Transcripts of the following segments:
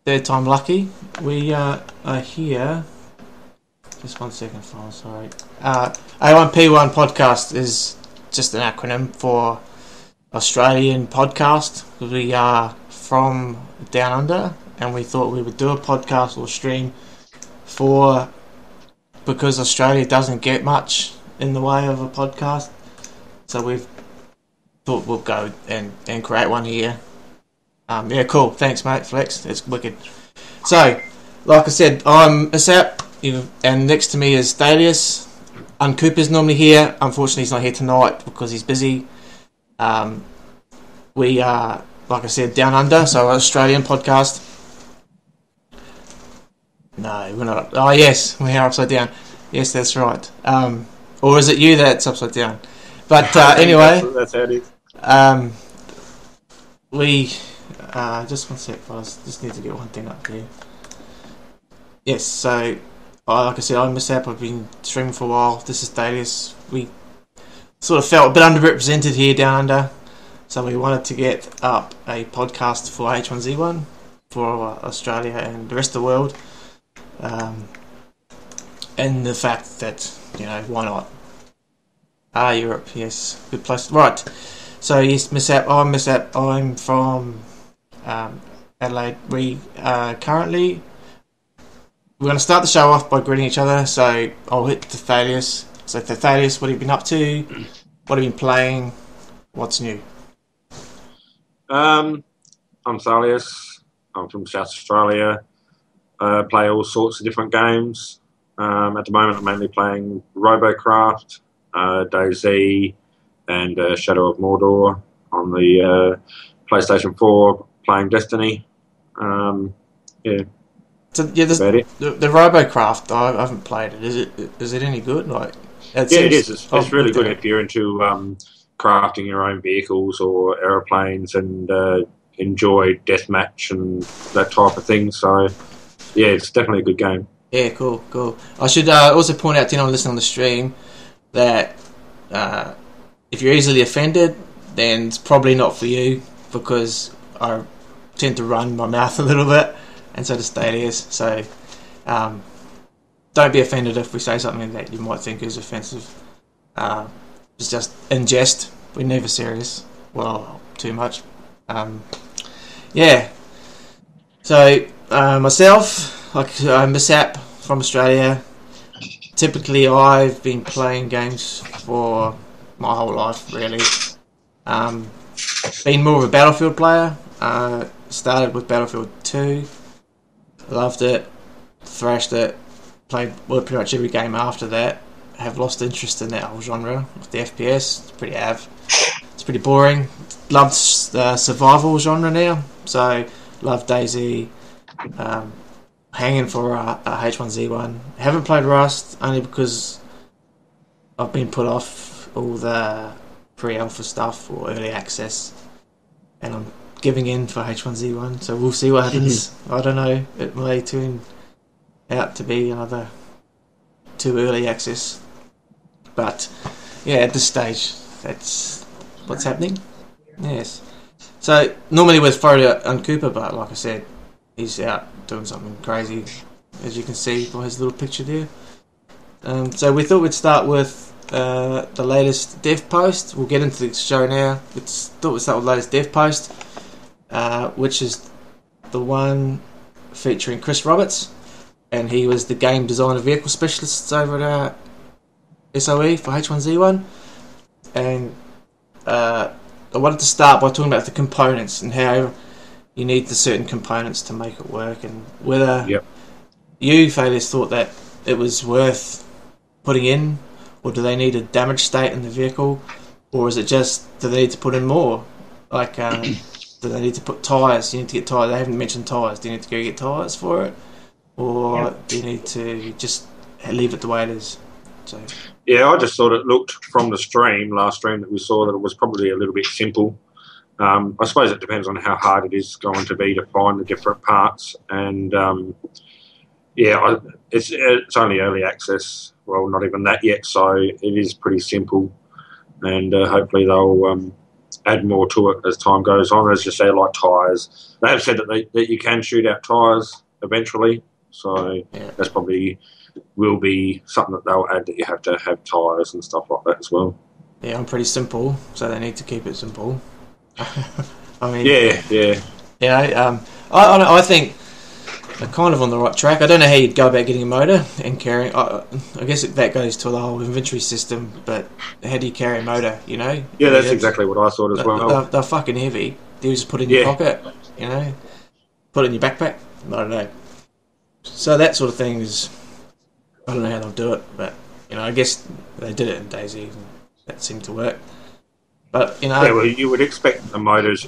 third time lucky. We are here. Just 1 second, file. Sorry. A1P1 podcast is just an acronym for Australian podcast. We are from down under, and we thought we would do a podcast or stream because Australia doesn't get much in the way of a podcast, so we've thought we'll go and create one here. Yeah, cool. Thanks, mate. Flex. It's wicked. So, like I said, I'm Asap, and next to me is Dalius. Cooper's normally here. Unfortunately, he's not here tonight because he's busy. We are, like I said, down under, so an Australian podcast. No, we're not. Oh, yes, we are upside down. Yes, that's right. Or is it you that's upside down? But anyway, that's how it is. We just 1 sec, guys. Just need to get one thing up here. Yes, so like I said, I'm Asap. I've been streaming for a while. This is Dalius. We sort of felt a bit underrepresented here down under, so we wanted to get up a podcast for H1Z1 for Australia and the rest of the world. And the fact that, why not? Europe, yes, good place. Right, so yes, I'm Asap. I'm from Adelaide. We're going to start the show off by greeting each other, so I'll hit to Thaddeus. So Thaddeus, what have you been up to? What have you been playing? What's new? I'm Thalius. I'm from South Australia. Play all sorts of different games. At the moment, I'm mainly playing Robocraft, DayZ, and Shadow of Mordor on the PlayStation 4, playing Destiny. Yeah. So yeah, the Robocraft. I haven't played it. Is it any good? It is. It's really good if you're into crafting your own vehicles or aeroplanes and enjoy deathmatch and that type of thing. So yeah, it's definitely a good game. Yeah, cool. I should also point out to anyone listening on the stream that if you're easily offended, then it's probably not for you, because I tend to run my mouth a little bit, and so does Thaddeus. So don't be offended if we say something that you might think is offensive. It's just in jest. We're never serious. Well, too much. Yeah. So myself, I'm Asap from Australia. Typically, I've been playing games for my whole life, really. Been more of a Battlefield player. Started with Battlefield 2. Loved it. Thrashed it. Played pretty much every game after that. Have lost interest in that whole genre of the FPS. It's pretty It's pretty boring. Love the survival genre now. So, love DayZ. Hanging for a H1Z1. Haven't played Rust, only because I've been put off all the pre-alpha stuff or early access, and I'm giving in for H1Z1, so we'll see what happens. I don't know, it may turn out to be another too early access, but yeah, at this stage that's what's happening. Yes, so normally we'd throw it on Cooper, but like I said, he's out doing something crazy, as you can see by his little picture there. So we thought we'd start with the latest dev post. We'll get into the show now. Thought we'd start with the latest dev post, which is the one featuring Chris Roberts, and he was the game designer vehicle specialist over at SOE for H1Z1. And I wanted to start by talking about the components and how you need the certain components to make it work, and whether you, Thaddeus, thought that it was worth putting in, or do they need a damage state in the vehicle, or is it just, do they need to put in more? Like, do they need to put tyres? You need to get tyres. They haven't mentioned tyres. Do you need to go get tyres for it, or do you need to just leave it the way it is? So yeah, I just thought it looked from the last stream that we saw, that it was probably a little bit simple. I suppose it depends on how hard it is going to be to find the different parts, and it's only early access. Well, not even that yet, so it is pretty simple, and hopefully they'll add more to it as time goes on. As you say, like tyres, they have said that you can shoot out tyres eventually. So that's probably will be something that they'll add, that you have to have tyres and stuff like that as well. Yeah, I'm pretty simple, so they need to keep it simple. I mean, I think they're kind of on the right track. I don't know how you'd go about getting a motor and carrying. I guess that goes to the whole inventory system, but how do you carry a motor? You know? Yeah, that's exactly what I thought as well. They're fucking heavy. You just put it in your pocket. You know, put it in your backpack. I don't know. So that sort of thing is, I don't know how they'll do it, but I guess they did it in DayZ, and that seemed to work. But well, you would expect the motors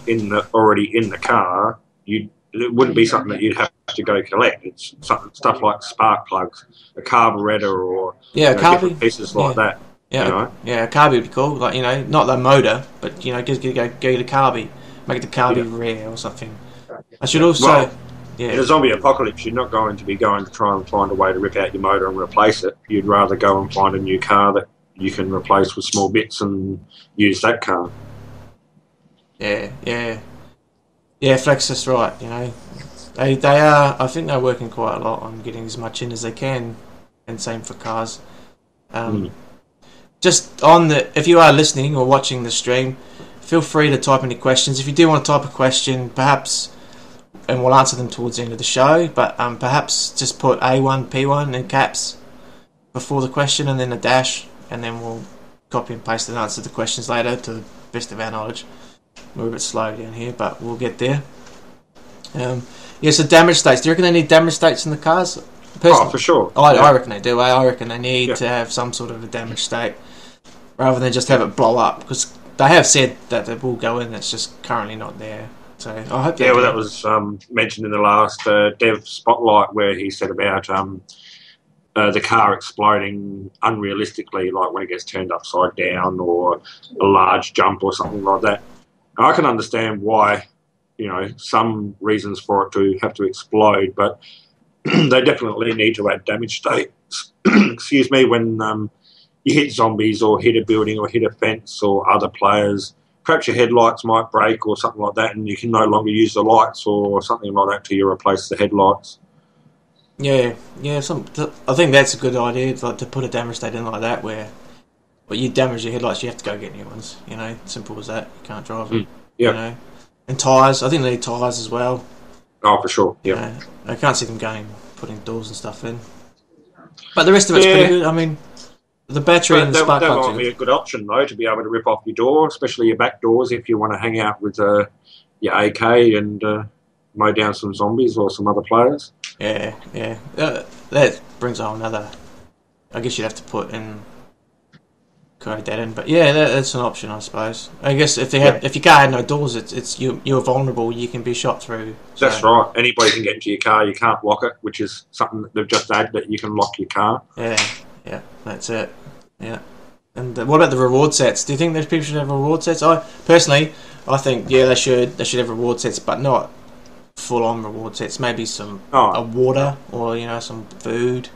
already in the car. It wouldn't be something that you'd have to go collect. It's stuff like spark plugs, a carburetor, or different pieces like that. Yeah, a carby would be cool. Like not the motor, but go get a carby, make the carby rare or something. I should also. In a zombie apocalypse, you're not going to be going to try and find a way to rip out your motor and replace it. You'd rather go and find a new car that you can replace with small bits and use that car. Yeah, Flex is right. They are. I think they're working quite a lot on getting as much in as they can, and same for cars. Just if you are listening or watching the stream, feel free to type any questions. If you do want to type a question, perhaps, and we'll answer them towards the end of the show, but perhaps just put A1P1 in caps before the question and then a dash, and then we'll copy and paste and answer the questions later to the best of our knowledge. We're a bit slow down here, but we'll get there. So damage states. Do you reckon they need damage states in the cars? For sure. I reckon they do. I reckon they need to have some sort of a damage state rather than just have it blow up, because they have said that it will go in. That's just currently not there. So I hope. That was mentioned in the last Dev Spotlight, where he said about the car exploding unrealistically, like when it gets turned upside down or a large jump or something like that. And I can understand why, some reasons for it to have to explode, but they definitely need to add damage states. Excuse me, when you hit zombies or hit a building or hit a fence or other players. Perhaps your headlights might break or something like that, and you can no longer use the lights or something like that till you replace the headlights. Yeah. I think that's a good idea, like to put a damage state in like that, where you damage your headlights, you have to go get new ones. Simple as that. You can't drive them. And tyres. I think they need tyres as well. Oh, for sure. Yeah. I can't see them putting doors and stuff in. But the rest of it's pretty good. I mean, the battery and the spark plugs. That might be a good option, though, to be able to rip off your door, especially your back doors, if you want to hang out with your AK and mow down some zombies or some other players. Yeah. That brings a whole nother. I guess you'd have to code that in, but that's an option, I suppose. I guess if your car had no doors, it's you're vulnerable. You can be shot through. So. That's right. Anybody can get into your car. You can't lock it, which is something that they've just added, that you can lock your car. Yeah, that's it. Yeah. And what about the reward sets? Do you think those people should have reward sets? I think they should have reward sets, but not full-on reward sets. Maybe some water or some food,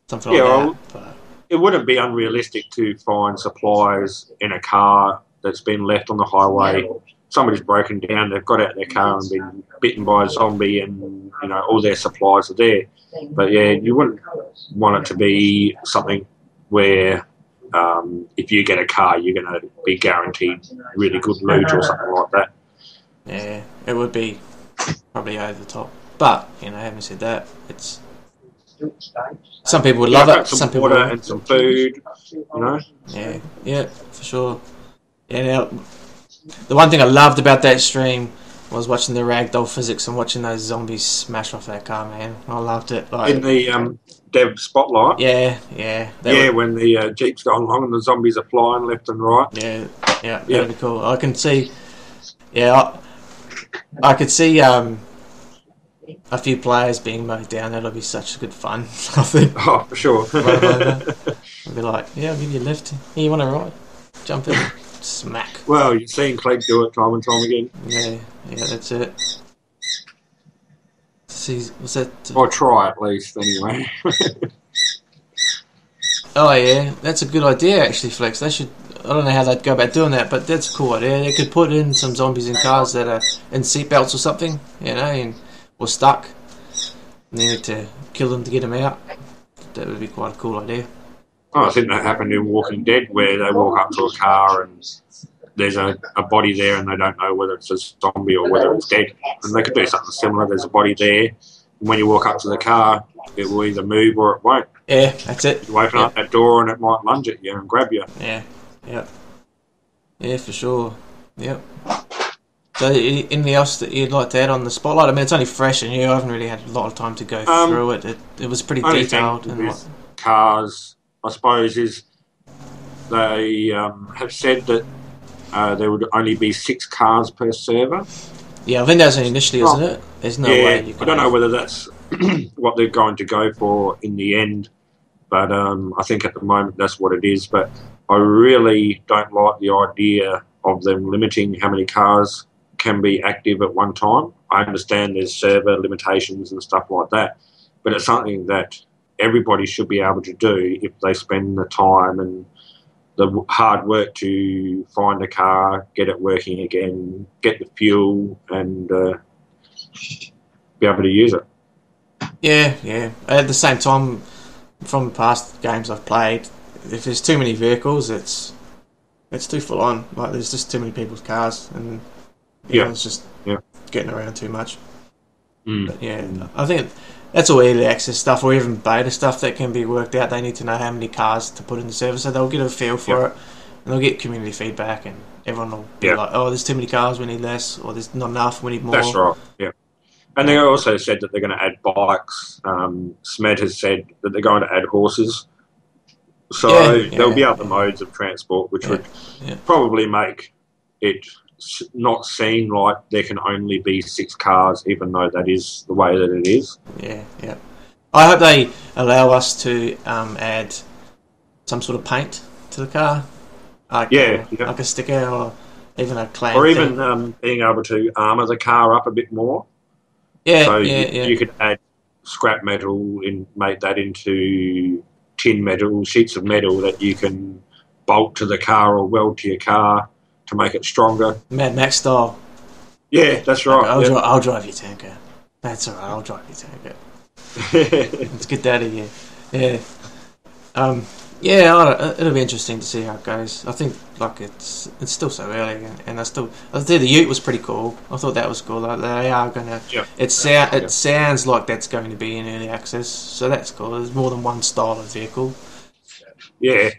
something like that. But it wouldn't be unrealistic to find supplies in a car that's been left on the highway. Somebody's broken down, they've got out their car and been bitten by a zombie, and all their supplies are there. But you wouldn't want it to be something where if you get a car, you're going to be guaranteed really good loot or something like that. Yeah, it would be probably over the top. But having said that, it's some people would love it. Some people water and some food. Yeah, for sure. Yeah. Now, the one thing I loved about that stream was watching the ragdoll physics and watching those zombies smash off that car, man. I loved it. In the Dev Spotlight? Yeah. When the Jeep's going along and the zombies are flying left and right. Yeah, that'd be cool. I can see... Yeah, I could see a few players being mowed down. That'll be such good fun, I think. Oh, for sure. I'd be like, I'll give you a lift. Here, you want to ride? Jump in. Smack. Well, you've seen Clegg do it time and time again. Yeah, that's it. See, was that? Or try at least, anyway. Oh yeah, that's a good idea, actually, Flex. They should. I don't know how they'd go about doing that, but that's a cool idea. They could put in some zombies in cars that are in seatbelts or something, or stuck, and you need to kill them to get them out. That would be quite a cool idea. Oh, I think that happened in Walking Dead, where they walk up to a car and there's a body there and they don't know whether it's a zombie or whether it's dead. And they could do something similar. There's a body there. And when you walk up to the car, it will either move or it won't. Yeah, that's it. You open up that door and it might lunge at you and grab you. Yeah, for sure. Yep. So anything else that you'd like to add on the spotlight? I mean, it's only fresh and I haven't really had a lot of time to go through it. It was pretty detailed. With cars, I suppose, is they have said that there would only be 6 cars per server. Yeah, I think that was initially, isn't it? There's no way you can. I don't know whether that's what they're going to go for in the end, but I think at the moment that's what it is. But I really don't like the idea of them limiting how many cars can be active at one time. I understand there's server limitations and stuff like that, but it's something that everybody should be able to do if they spend the time and the hard work to find a car, get it working again, get the fuel, and be able to use it. Yeah. At the same time, from past games I've played, if there's too many vehicles, it's too full on. Like, there's just too many people's cars, and it's just getting around too much. But I think that's all early access stuff, or even beta stuff that can be worked out. They need to know how many cars to put in the server, so they'll get a feel for it, and they'll get community feedback, and everyone will be like, "Oh, there's too many cars, we need less," or "There's not enough, we need more." That's right. Yeah. And they also said that they're going to add bikes. Smed has said that they're going to add horses. So there'll be other modes of transport, which would probably make it not seem like there can only be 6 cars, even though that is the way that it is. Yeah. I hope they allow us to add some sort of paint to the car. Like a sticker or even a clamp. Or even being able to armour the car up a bit more. You could add scrap metal and make that into tin metal, sheets of metal that you can bolt to the car or weld to your car to make it stronger. Mad Max style. Yeah, that's right. I'll drive your tanker. That's alright, I'll drive your tanker. Let's get that in here. Yeah. It'll be interesting to see how it goes. I think it's still so early, and I think the Ute was pretty cool. I thought that was cool. Like, they are gonna. Yeah. It sounds like that's going to be in early access, so that's cool. There's more than one style of vehicle. Yeah.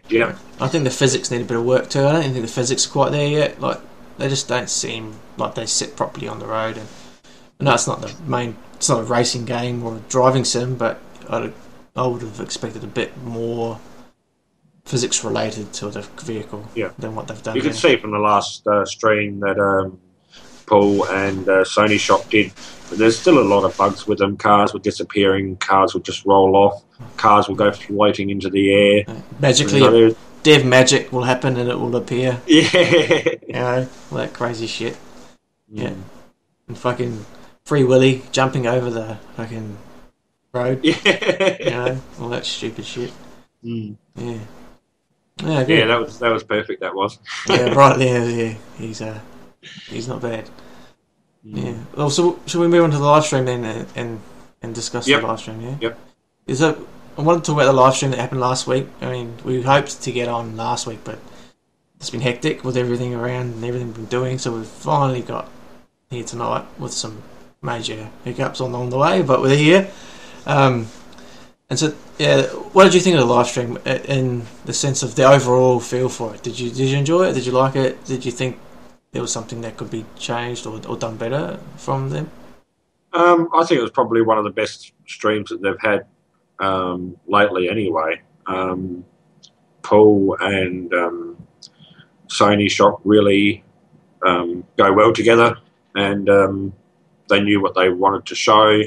I think the physics need a bit of work too. I don't think the physics are quite there yet. Like, they just don't seem like they sit properly on the road. And no, it's not it's not a racing game or a driving sim, but I would have expected a bit more physics related to the vehicle than what they've done. You can see from the last stream that Paul and Sony Shop did. There's still a lot of bugs with them. Cars were disappearing. Cars would just roll off. Cars will go floating into the air. Magically, dev magic will happen and it will appear. Yeah. All that crazy shit. Yeah. And fucking Free Willy jumping over the fucking road. Yeah. All that stupid shit. Yeah. Yeah, good. Yeah, that was perfect. That was. Yeah, right there. Yeah, he's not bad. Yeah. Well, so should we move on to the live stream then and discuss the live stream? Yeah. Yep. I wanted to talk about the live stream that happened last week. I mean, we hoped to get on last week, but it's been hectic with everything around and everything we've been doing. So we've finally got here tonight with some major hiccups along the way, but we're here. And so, what did you think of the live stream in the sense of the overall feel for it? Did you enjoy it? Did you like it? Did you think there was something that could be changed or done better from them? I think it was probably one of the best streams that they've had lately anyway. Paul and Sony Shop really go well together, and they knew what they wanted to show.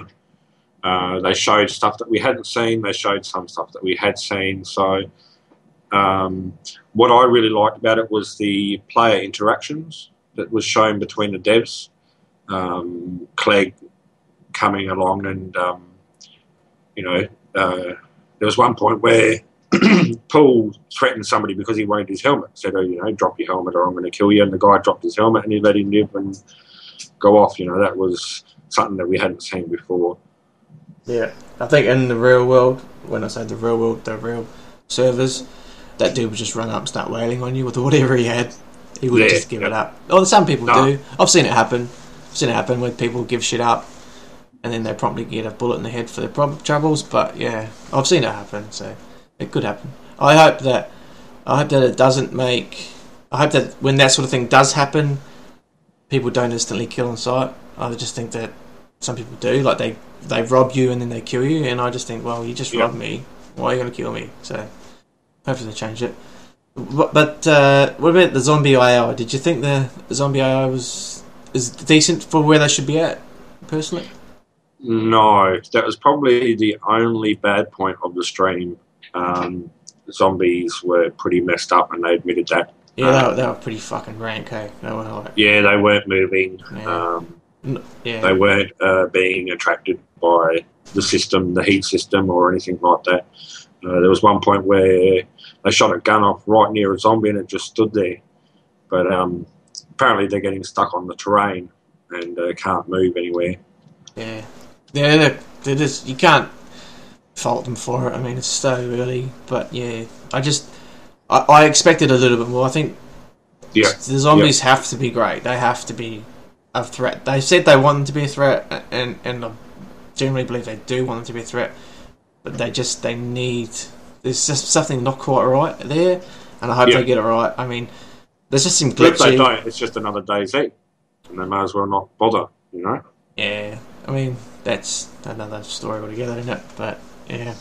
They showed stuff that we hadn't seen. They showed some stuff that we had seen. So what I really liked about it was the player interactions that was shown between the devs. Clegg coming along and, there was one point where Paul threatened somebody because he wanted his helmet. Said, "Oh, drop your helmet, or I'm going to kill you." And the guy dropped his helmet, and he let him live and go off. That was something that we hadn't seen before. Yeah, I think in the real world, when I say the real world, the real servers, that dude would just run up and start wailing on you with whatever he had. He would just give it up. Oh, some people do. I've seen it happen. When people give shit up, and then they promptly get a bullet in the head for their troubles. But yeah, I've seen it happen, so it could happen. I hope that it doesn't make. I hope that when that sort of thing does happen, people don't instantly kill on sight. I just think that some people do, like they rob you and then they kill you, and I just think, well, you just robbed me. Why are you going to kill me? So hopefully they change it. But what about the zombie AI? Did you think the zombie AI is decent for where they should be at, personally? No, that was probably the only bad point of the stream. Zombies were pretty messed up, and they admitted that. Yeah, they were pretty fucking rank, hey? They were like... Yeah, they weren't moving. Yeah. They weren't being attracted by the system, the heat system, or anything like that. There was one point where they shot a gun off right near a zombie and it just stood there. But apparently they're getting stuck on the terrain and can't move anywhere. Yeah. They're just... You can't fault them for it. I mean, it's so early. But yeah, I expected a little bit more. I think the zombies have to be great. They have to be a threat. They said they want them to be a threat, and I generally believe they do want them to be a threat, but they need... There's just something not quite right there, and I hope they get it right. I mean, there's just some glitchy... If they don't, it's just another DayZ, and they may as well not bother, Yeah, I mean, that's another story altogether, isn't it? But, yeah.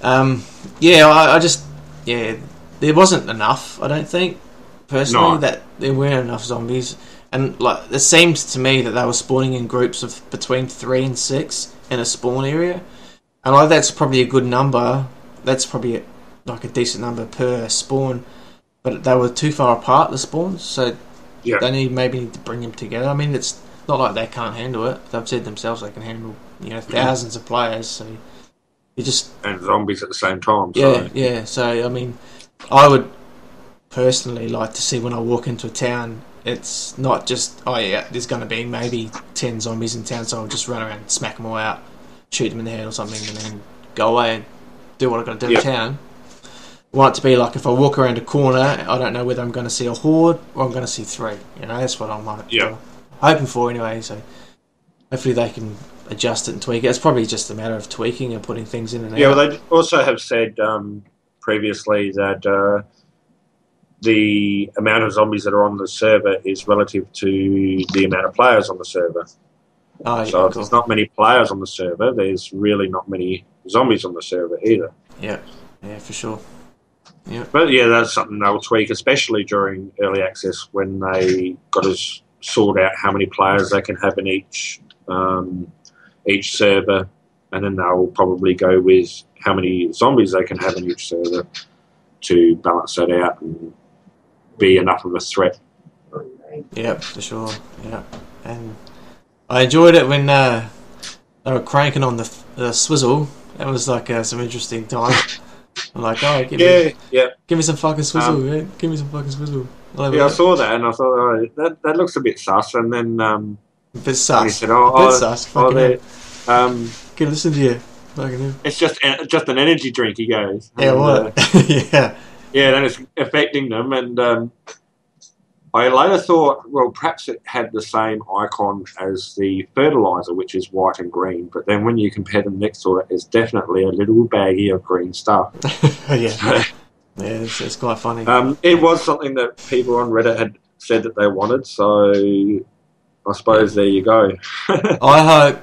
I just... Yeah, there wasn't enough, I don't think, personally, that there weren't enough zombies. And like, it seems to me that they were spawning in groups of between 3 and 6 in a spawn area. And like, that's probably a good number. That's probably like a decent number per spawn. But they were too far apart, the spawns, so they maybe need to bring them together. I mean, it's not like they can't handle it. They've said themselves they can handle thousands of players, so you just... And zombies at the same time. Yeah. So, I mean, I would personally like to see when I walk into a town, it's not just, there's going to be maybe 10 zombies in town, so I'll just run around and smack them all out, shoot them in the head or something, and then go away and do what I've got to do in town. I want it to be like, if I walk around a corner, I don't know whether I'm going to see a horde or I'm going to see 3. That's what I'm hoping for anyway, so hopefully they can adjust it and tweak it. It's probably just a matter of tweaking and putting things in and out. Yeah, well, they also have said previously that the amount of zombies that are on the server is relative to the amount of players on the server. So if there's not many players on the server, there's really not many zombies on the server either. Yeah, for sure. Yeah. But yeah, that's something they'll tweak, especially during early access when they got to sort out how many players they can have in each server, and then they'll probably go with how many zombies they can have in each server to balance that out and be enough of a threat. Yeah, for sure. Yeah, and I enjoyed it when they were cranking on the swizzle. That was like some interesting time. I'm like, give me some fucking swizzle, man. Give me some fucking swizzle. I saw that and I thought, that looks a bit sus. And then a bit sus. He said, sus. Fucking can listen to you. Fucking it's just an energy drink. He goes. Yeah, what? Yeah. Yeah, then it's affecting them, and I later thought, well, perhaps it had the same icon as the fertilizer, which is white and green, but then when you compare them next to it, it's definitely a little baggie of green stuff. Yeah, it's quite funny. It was something that people on Reddit had said that they wanted, so I suppose there you go. I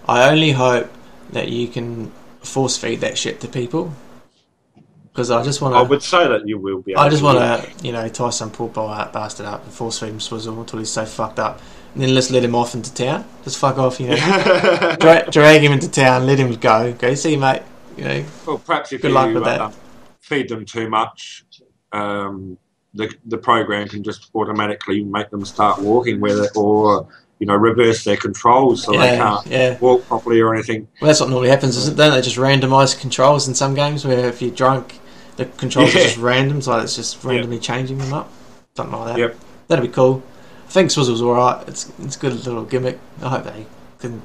only hope that you can force feed that shit to people. Because I just want to... I would say that you will be able I just want to, tie some poor bastard up and force feed him swizzle until he's so fucked up. And then let's let him off into town. Just fuck off, drag him into town, let him go. Okay, see you, mate. Well, perhaps if good luck with that. Feed them too much, the program can just automatically make them start walking with it, or reverse their controls so they can't walk properly or anything. Well, that's what normally happens, isn't it? Don't they just randomise controls in some games where if you're drunk The controls are just random, so it's just randomly changing them up, something like that. Yep. That'd be cool. I think Swizzle's alright. It's a good little gimmick. I hope they can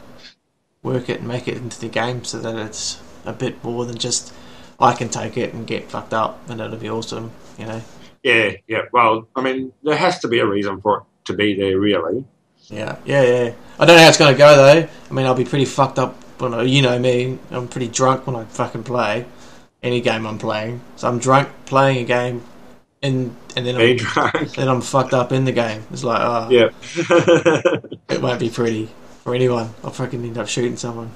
work it and make it into the game so that it's a bit more than just I can take it and get fucked up, and it'll be awesome, you know. Yeah. Well, I mean, there has to be a reason for it to be there, really. Yeah. I don't know how it's going to go though. I mean, I'll be pretty fucked up when you know me. I'm pretty drunk when I fucking play any game I'm playing. So I'm drunk playing a game, and then I'm fucked up in the game. It's like, yeah, it won't be pretty for anyone. I'll fucking end up shooting someone.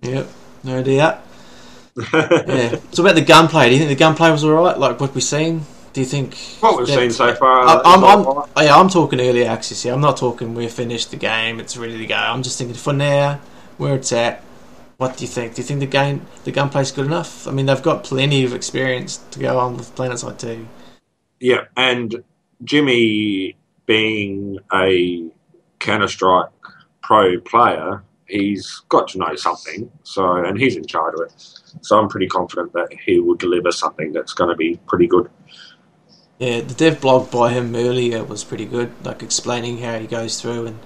Yep, no idea. Yeah. So about the gunplay, do you think the gunplay was alright? Like what we've seen? Do you think what we've seen so far? I'm talking early access here. I'm not talking we've finished the game, it's ready to go. I'm just thinking for now, where it's at. What do you think? Do you think the gunplay's good enough? I mean, they've got plenty of experience to go on with PlanetSide 2. Yeah, and Jimmy, being a Counter-Strike pro player, he's got to know something. So, and he's in charge of it. So I'm pretty confident that he will deliver something that's going to be pretty good. Yeah, the dev blog by him earlier was pretty good, like explaining how he goes through and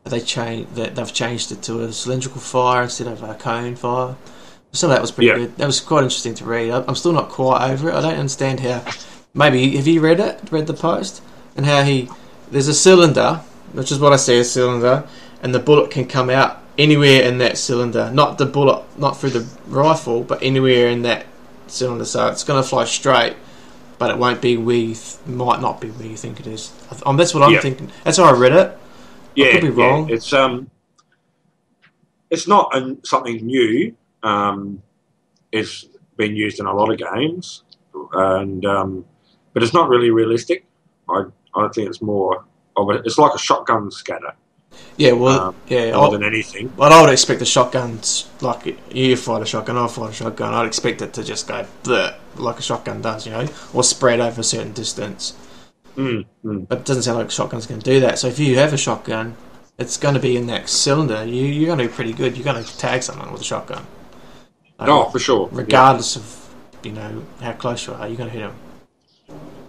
they've changed it to a cylindrical fire instead of a cone fire. Some of that was pretty good. That was quite interesting to read. I'm still not quite over it. I don't understand how. Maybe have you read the post and how there's a cylinder, which is what I see, a cylinder, and the bullet can come out anywhere in that cylinder, not the bullet, not through the rifle, but anywhere in that cylinder. So it's going to fly straight. But it won't be might not be where you think it is. That's what I'm thinking. That's how I read it. I could be wrong. It's not something new. It's been used in a lot of games, and but it's not really realistic. I think it's more of it's like a shotgun scatter. Yeah, well, more than anything. Well, I would expect the shotguns, like you fire a shotgun, I fire a shotgun. I'd expect it to just go bleh, like a shotgun does, you know, or spread over a certain distance. But it doesn't sound like a shotgun's going to do that. So if you have a shotgun, it's going to be in that cylinder. You're going to be pretty good. You're going to tag someone with a shotgun. Like, for sure. Regardless of how close you are, you're going to hit them.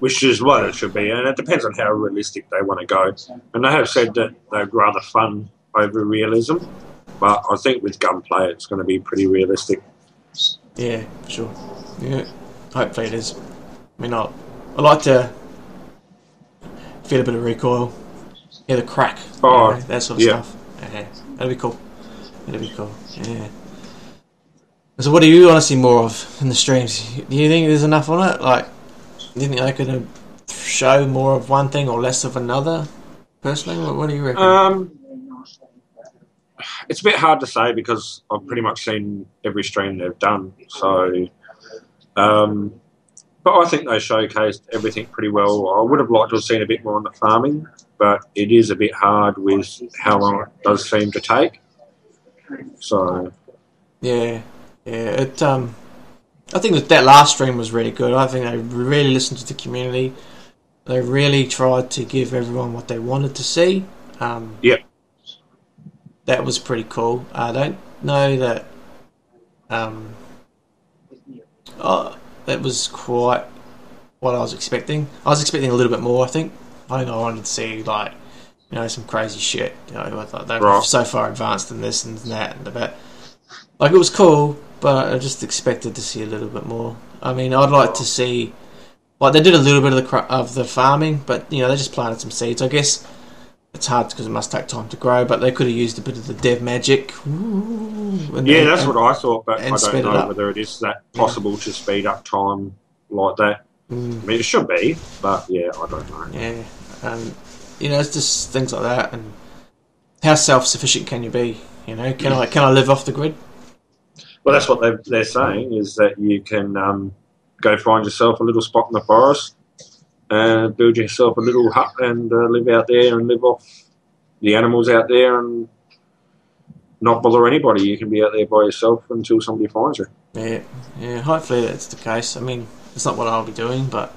Which is what it should be, and it depends on how realistic they want to go. And they have said that they'd rather fun over realism, but I think with gunplay it's going to be pretty realistic. Yeah, for sure. Yeah, hopefully it is. I mean, I like to feel a bit of recoil, hear the crack, that sort of stuff. Yeah, that'd be cool. Yeah. So what do you want to see more of in the streams? Do you think there's enough on it? Like, do you think they could show more of one thing or less of another? Personally, what do you reckon? It's a bit hard to say because I've pretty much seen every stream they've done. So, but I think they showcased everything pretty well. I would have liked to have seen a bit more on the farming, but it is a bit hard with how long it does seem to take. So, yeah. I think that last stream was really good. I think they really listened to the community. They really tried to give everyone what they wanted to see. That was pretty cool. I don't know that. That was quite what I was expecting. I was expecting a little bit more. I think I wanted to see some crazy shit. I thought they were so far advanced in this and that and that. Like, it was cool, but I just expected to see a little bit more. I mean, I'd like to see, they did a little bit of the farming, but they just planted some seeds. I guess it's hard because it must take time to grow, but they could have used a bit of the dev magic. That's what I thought, but I don't know whether it is that possible to speed up time like that. I mean, it should be, but I don't know. Yeah, it's just things like that. And how self-sufficient can you be? Can I live off the grid? Well, that's what they're saying, is that you can go find yourself a little spot in the forest and build yourself a little hut and live out there and live off the animals out there and not bother anybody. You can be out there by yourself until somebody finds you. Yeah. Hopefully that's the case. I mean, it's not what I'll be doing, but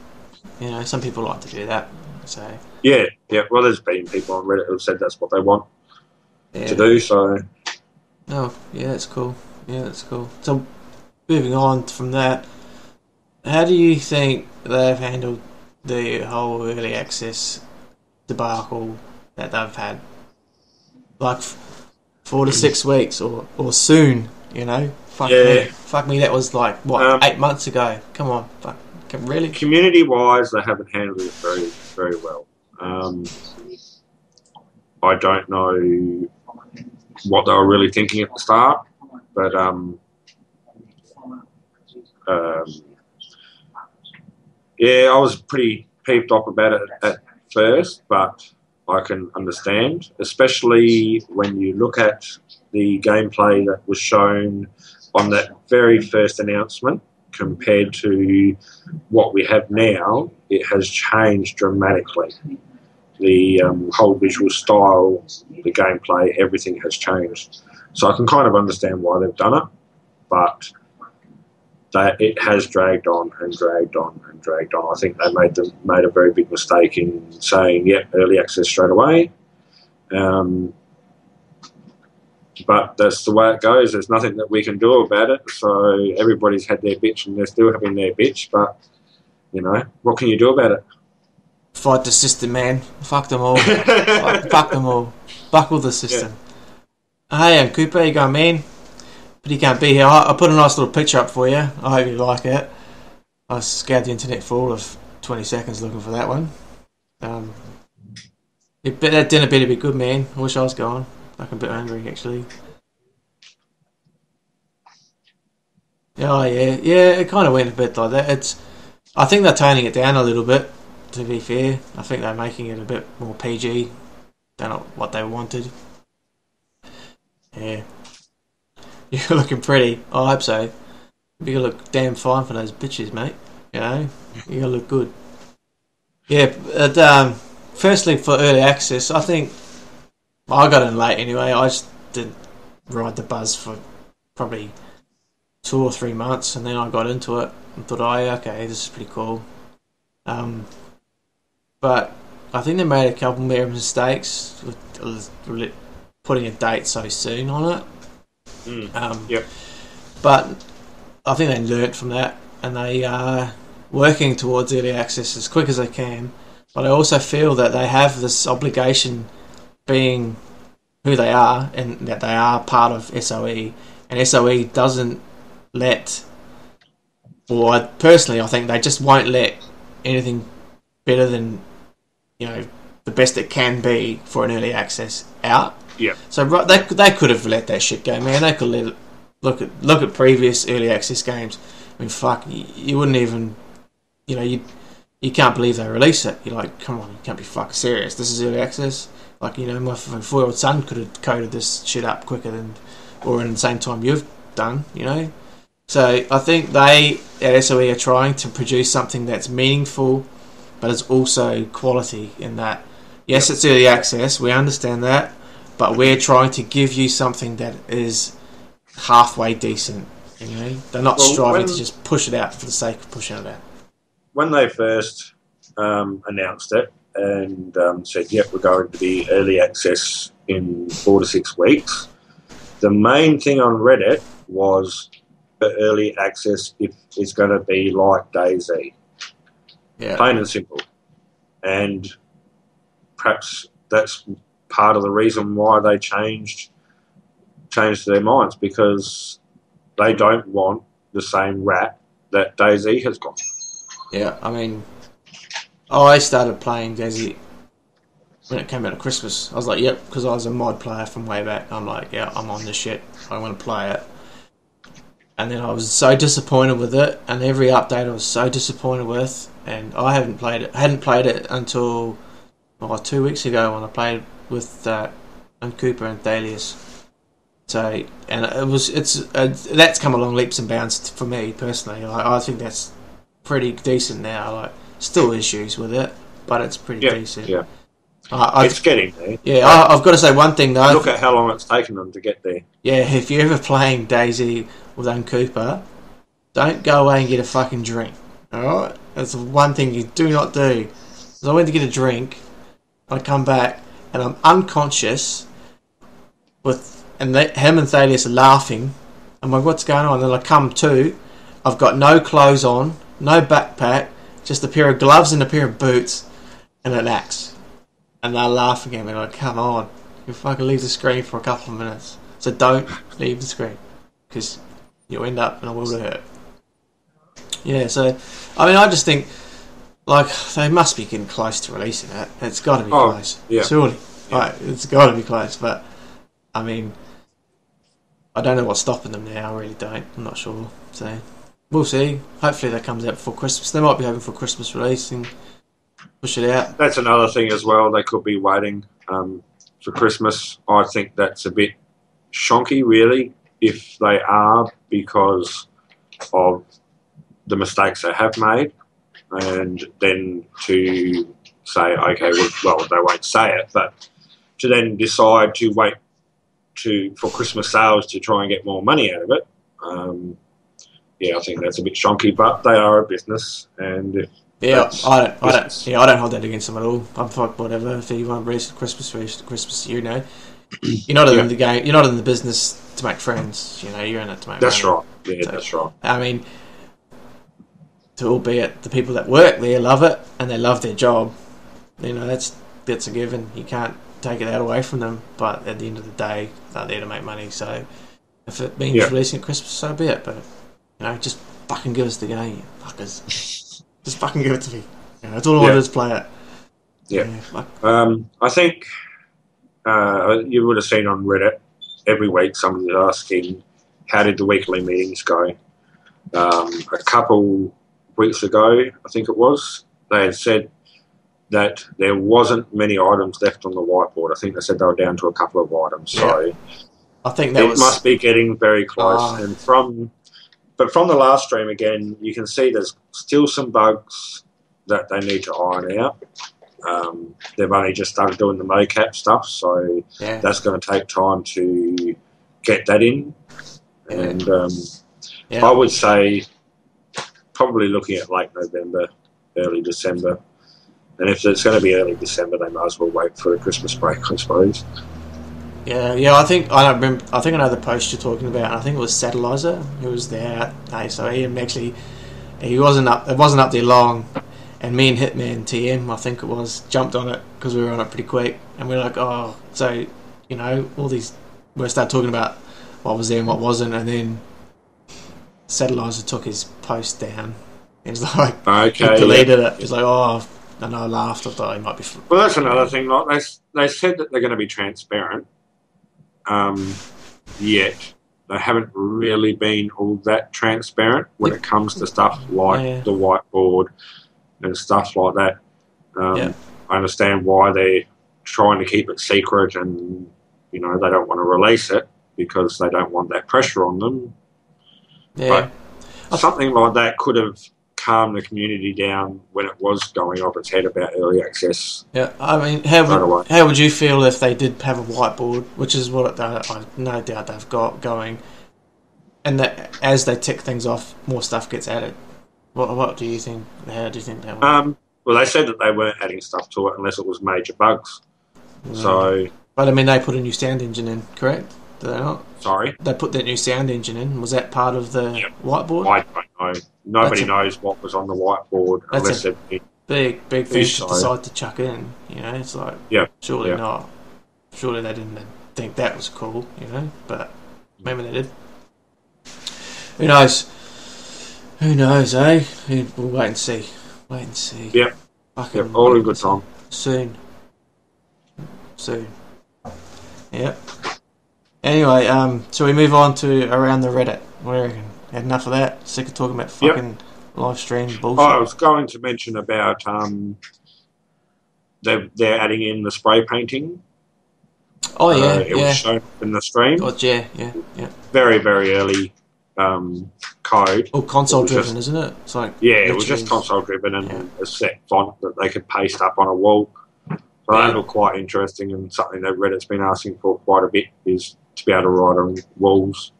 some people like to do that. So yeah. Well, there's been people on Reddit who've said that's what they want to do. So that's cool. Yeah, that's cool. So moving on from that, How do you think they've handled the whole early access debacle that they've had? Like 4 to 6 weeks or soon, you know? Yeah. Fuck me, that was like, what, 8 months ago? Come on, fuck. Really? Community-wise, they haven't handled it very, very well. I don't know what they were really thinking at the start, but um, yeah, I was pretty peeved off about it at first, but I can understand, especially when you look at the gameplay that was shown on that very first announcement compared to what we have now. It has changed dramatically. The whole visual style, the gameplay, everything has changed. So I can kind of understand why they've done it, but that it has dragged on and dragged on and dragged on. I think they made a very big mistake in saying, "Yep, early access straight away." But that's the way it goes. There's nothing that we can do about it. So everybody's had their bitch, and they're still having their bitch. But you know, what can you do about it? Fight the system, man. Fuck them all. Fuck them all. Buckle the system. Yeah. Hey, I'm Cooper. You going, man? But he can't be here. I put a nice little picture up for you. I hope you like it. I scoured the internet for all of 20 seconds looking for that one. That dinner better be good, man. I wish I was going. I'm a bit hungry, actually. Oh, yeah. Yeah, it kind of went a bit like that. I think they're toning it down a little bit, to be fair. I think they're making it a bit more PG than what they wanted. Yeah. You're looking pretty. I hope so. You look damn fine for those bitches, mate. You know, you look good. Yeah. But, firstly, for early access, I think I got in late anyway. I just didn't ride the buzz for probably 2 or 3 months, and then I got into it and thought, oh, yeah, okay, this is pretty cool. But I think they made a couple more mistakes with putting a date so soon on it. Yep. But I think they learnt from that, and they are working towards early access as quick as they can. But I also feel that they have this obligation, being who they are, and that they are part of SOE, and SOE doesn't let, or personally I think they just won't let anything better than, you know, the best it can be for an early access out. Yeah. So they could have let that shit go, man. They could let it, look at previous early access games. I mean, fuck, you wouldn't even, you know, you can't believe they release it. You're like, come on, you can't be fucking serious. This is early access. Like, you know, my 4-year-old son could have coded this shit up quicker than, or in the same time you've done, you know. So I think they at SOE are trying to produce something that's meaningful, but it's also quality in that. Yes, it's early access. We understand that. But we're trying to give you something that is halfway decent. You know, they're not striving to just push it out for the sake of pushing it out. When they first announced it and said, "Yep, we're going to be early access in 4 to 6 weeks," the main thing on Reddit was the early access if it's going to be like DayZ, plain and simple, and perhaps that's part of the reason why they changed their minds, because they don't want the same rap that DayZ has got. Yeah, I mean, I started playing DayZ when it came out at Christmas. I was like, yep, because I was a mod player from way back. I'm like, yeah, I'm on this shit. I want to play it. And then I was so disappointed with it, and every update I was so disappointed with, and I hadn't played it until 2 weeks ago when I played with Cooper and Thalius. So, and that's come along leaps and bounds for me personally. I think that's pretty decent now. Like, still issues with it, but it's pretty decent. Yeah, it's getting there. Yeah, I've got to say one thing though. Look at how long it's taken them to get there. Yeah, if you're ever playing DayZ with Cooper, don't go away and get a fucking drink. Alright? That's the one thing you do not do. So I went to get a drink, I come back, and I'm unconscious, him and Thalius are laughing. I'm like, what's going on? And then I come to, I've got no clothes on, no backpack, just a pair of gloves and a pair of boots and an axe. And they're laughing at me like, come on, you fucking leave the screen for a couple of minutes. So don't leave the screen, because you'll end up in a world of hurt. Yeah, so, I mean, I just think, like, they must be getting close to releasing it. It's got to be close. Yeah. Surely. Yeah. Like, it's got to be close, but, I mean, I don't know what's stopping them now, I really don't. I'm not sure. So, we'll see. Hopefully that comes out before Christmas. They might be hoping for Christmas release and push it out. That's another thing as well. They could be waiting for Christmas. I think that's a bit shonky, really, if they are, because of the mistakes they have made. And then to say, okay, well, they won't say it, but to then decide to wait for Christmas sales to try and get more money out of it. I think that's a bit shonky, but they are a business, and I don't hold that against them at all. I'm like, whatever. If you want to release Christmas, you know, you're not in the game. You're not in the business to make friends. You know, you're in it to make. That's money. right. Yeah, so, that's right. I mean, albeit the people that work there love it and they love their job, you know, that's a given. You can't take that away from them. But at the end of the day, they're there to make money. So if it means releasing at Christmas, so be it. But you know, just fucking give us the game, you fuckers. Just fucking give it to me. You know, that's all I want to do is play it. Yeah. I think you would have seen on Reddit every week somebody asking, how did the weekly meetings go? A couple weeks ago, I think it was, they had said that there wasn't many items left on the whiteboard. I think they said they were down to a couple of items. So I think it must be getting very close. And from the last stream, again, you can see there's still some bugs that they need to iron out. They've only just started doing the mocap stuff, so that's going to take time to get that in. And I would say probably looking at late November, early December. And if it's going to be early December, they might as well wait for a Christmas break, I suppose. Yeah. I think I know the post you're talking about. I think it was Satellizer who was there. So he wasn't up. It wasn't up there long, and me and Hitman TM, I think it was, jumped on it because we were on it pretty quick, and we were like, oh, so you know, all these. We started talking about what was there and what wasn't, and then Satellizer took his post down. He was like, he deleted it. He was like, oh. And I laughed. I thought he might be. Well, that's another thing. Like they said that they're going to be transparent. Yet they haven't really been all that transparent when it comes to stuff like the whiteboard and stuff like that. I understand why they're trying to keep it secret, and you know they don't want to release it because they don't want that pressure on them. Yeah, but something like that could have calm the community down when it was going off its head about early access. Yeah, I mean, how would you feel if they did have a whiteboard, which is what I no doubt they've got going, and that as they tick things off, more stuff gets added? What do you think? How do you think that would? Well, they said that they weren't adding stuff to it unless it was major bugs. So, but I mean, they put a new sound engine in, correct? Did they not? Sorry? They put that new sound engine in. Was that part of the whiteboard? I don't know. Nobody knows what was on the whiteboard unless it big thing to decide to chuck in. You know, it's like, surely not. Surely they didn't think that was cool, you know, but maybe they did. Who knows? Who knows, eh? We'll wait and see. Yep. All in good time. Soon. Yep. Anyway, so we move on to around the Reddit. What do you reckon? Had enough of that? Sick of talking about fucking live stream bullshit? I was going to mention about they're adding in the spray painting. Oh, yeah. It was shown in the stream. Oh, yeah. Very, very early code. Oh, console driven, isn't it? It's like it was just console driven and a set font that they could paste up on a wall. So that looked quite interesting, and something that Reddit's been asking for quite a bit is to be able to write on walls.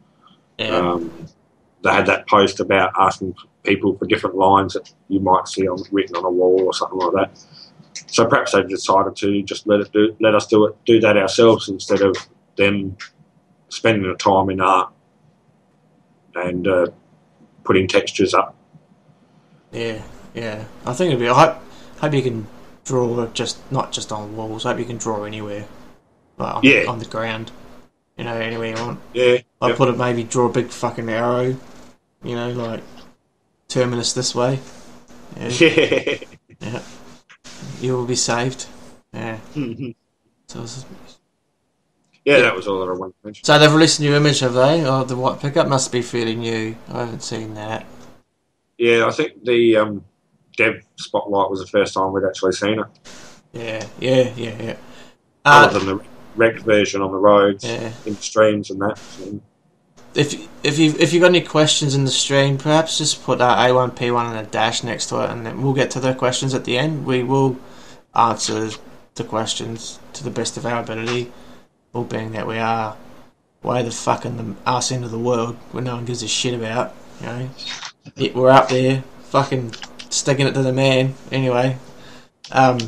Yeah. They had that post about asking people for different lines that you might see written on a wall or something like that. So perhaps they decided to just let us do that ourselves instead of them spending the time in art and putting textures up. Yeah, yeah. I think it'd be. I hope you can draw just not just on walls. I hope you can draw anywhere, like Yeah, on the ground. You know, anywhere you want. yeah, I yep. put it maybe draw a big fucking arrow. You know, like terminus this way. Yeah, Yeah. yeah. You will be saved. Yeah. So, Yeah, yeah. that was all that I wanted to mention. So they've released a new image, have they? Oh, the white pickup must be fairly new. I haven't seen that. Yeah, I think the dev spotlight was the first time we'd actually seen it, Yeah, yeah, yeah, yeah. other Uh, than the wrecked version on the roads, yeah. in the streams and that. So, If you got any questions in the stream, perhaps just put that A1P1 and a dash next to it, and then we'll get to the questions at the end. We will answer the questions to the best of our ability, all being that we are way the fucking the arse end of the world where no one gives a shit about. You know, we're up there, fucking sticking it to the man. Anyway, um,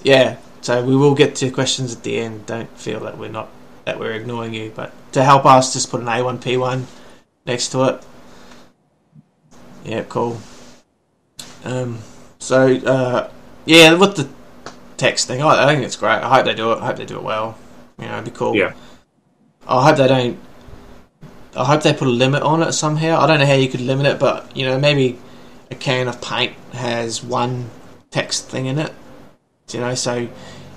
yeah. So we will get to questions at the end. Don't feel that we're ignoring you, but to help us, just put an A1P1 next to it. Yeah, cool. Um, yeah, with the text thing, I think it's great. I hope they do it. I hope they do it well. You know, it'd be cool. yeah, I hope they don't. I hope they put a limit on it somehow. I don't know how you could limit it, but you know, maybe a can of paint has one text thing in it. You know, so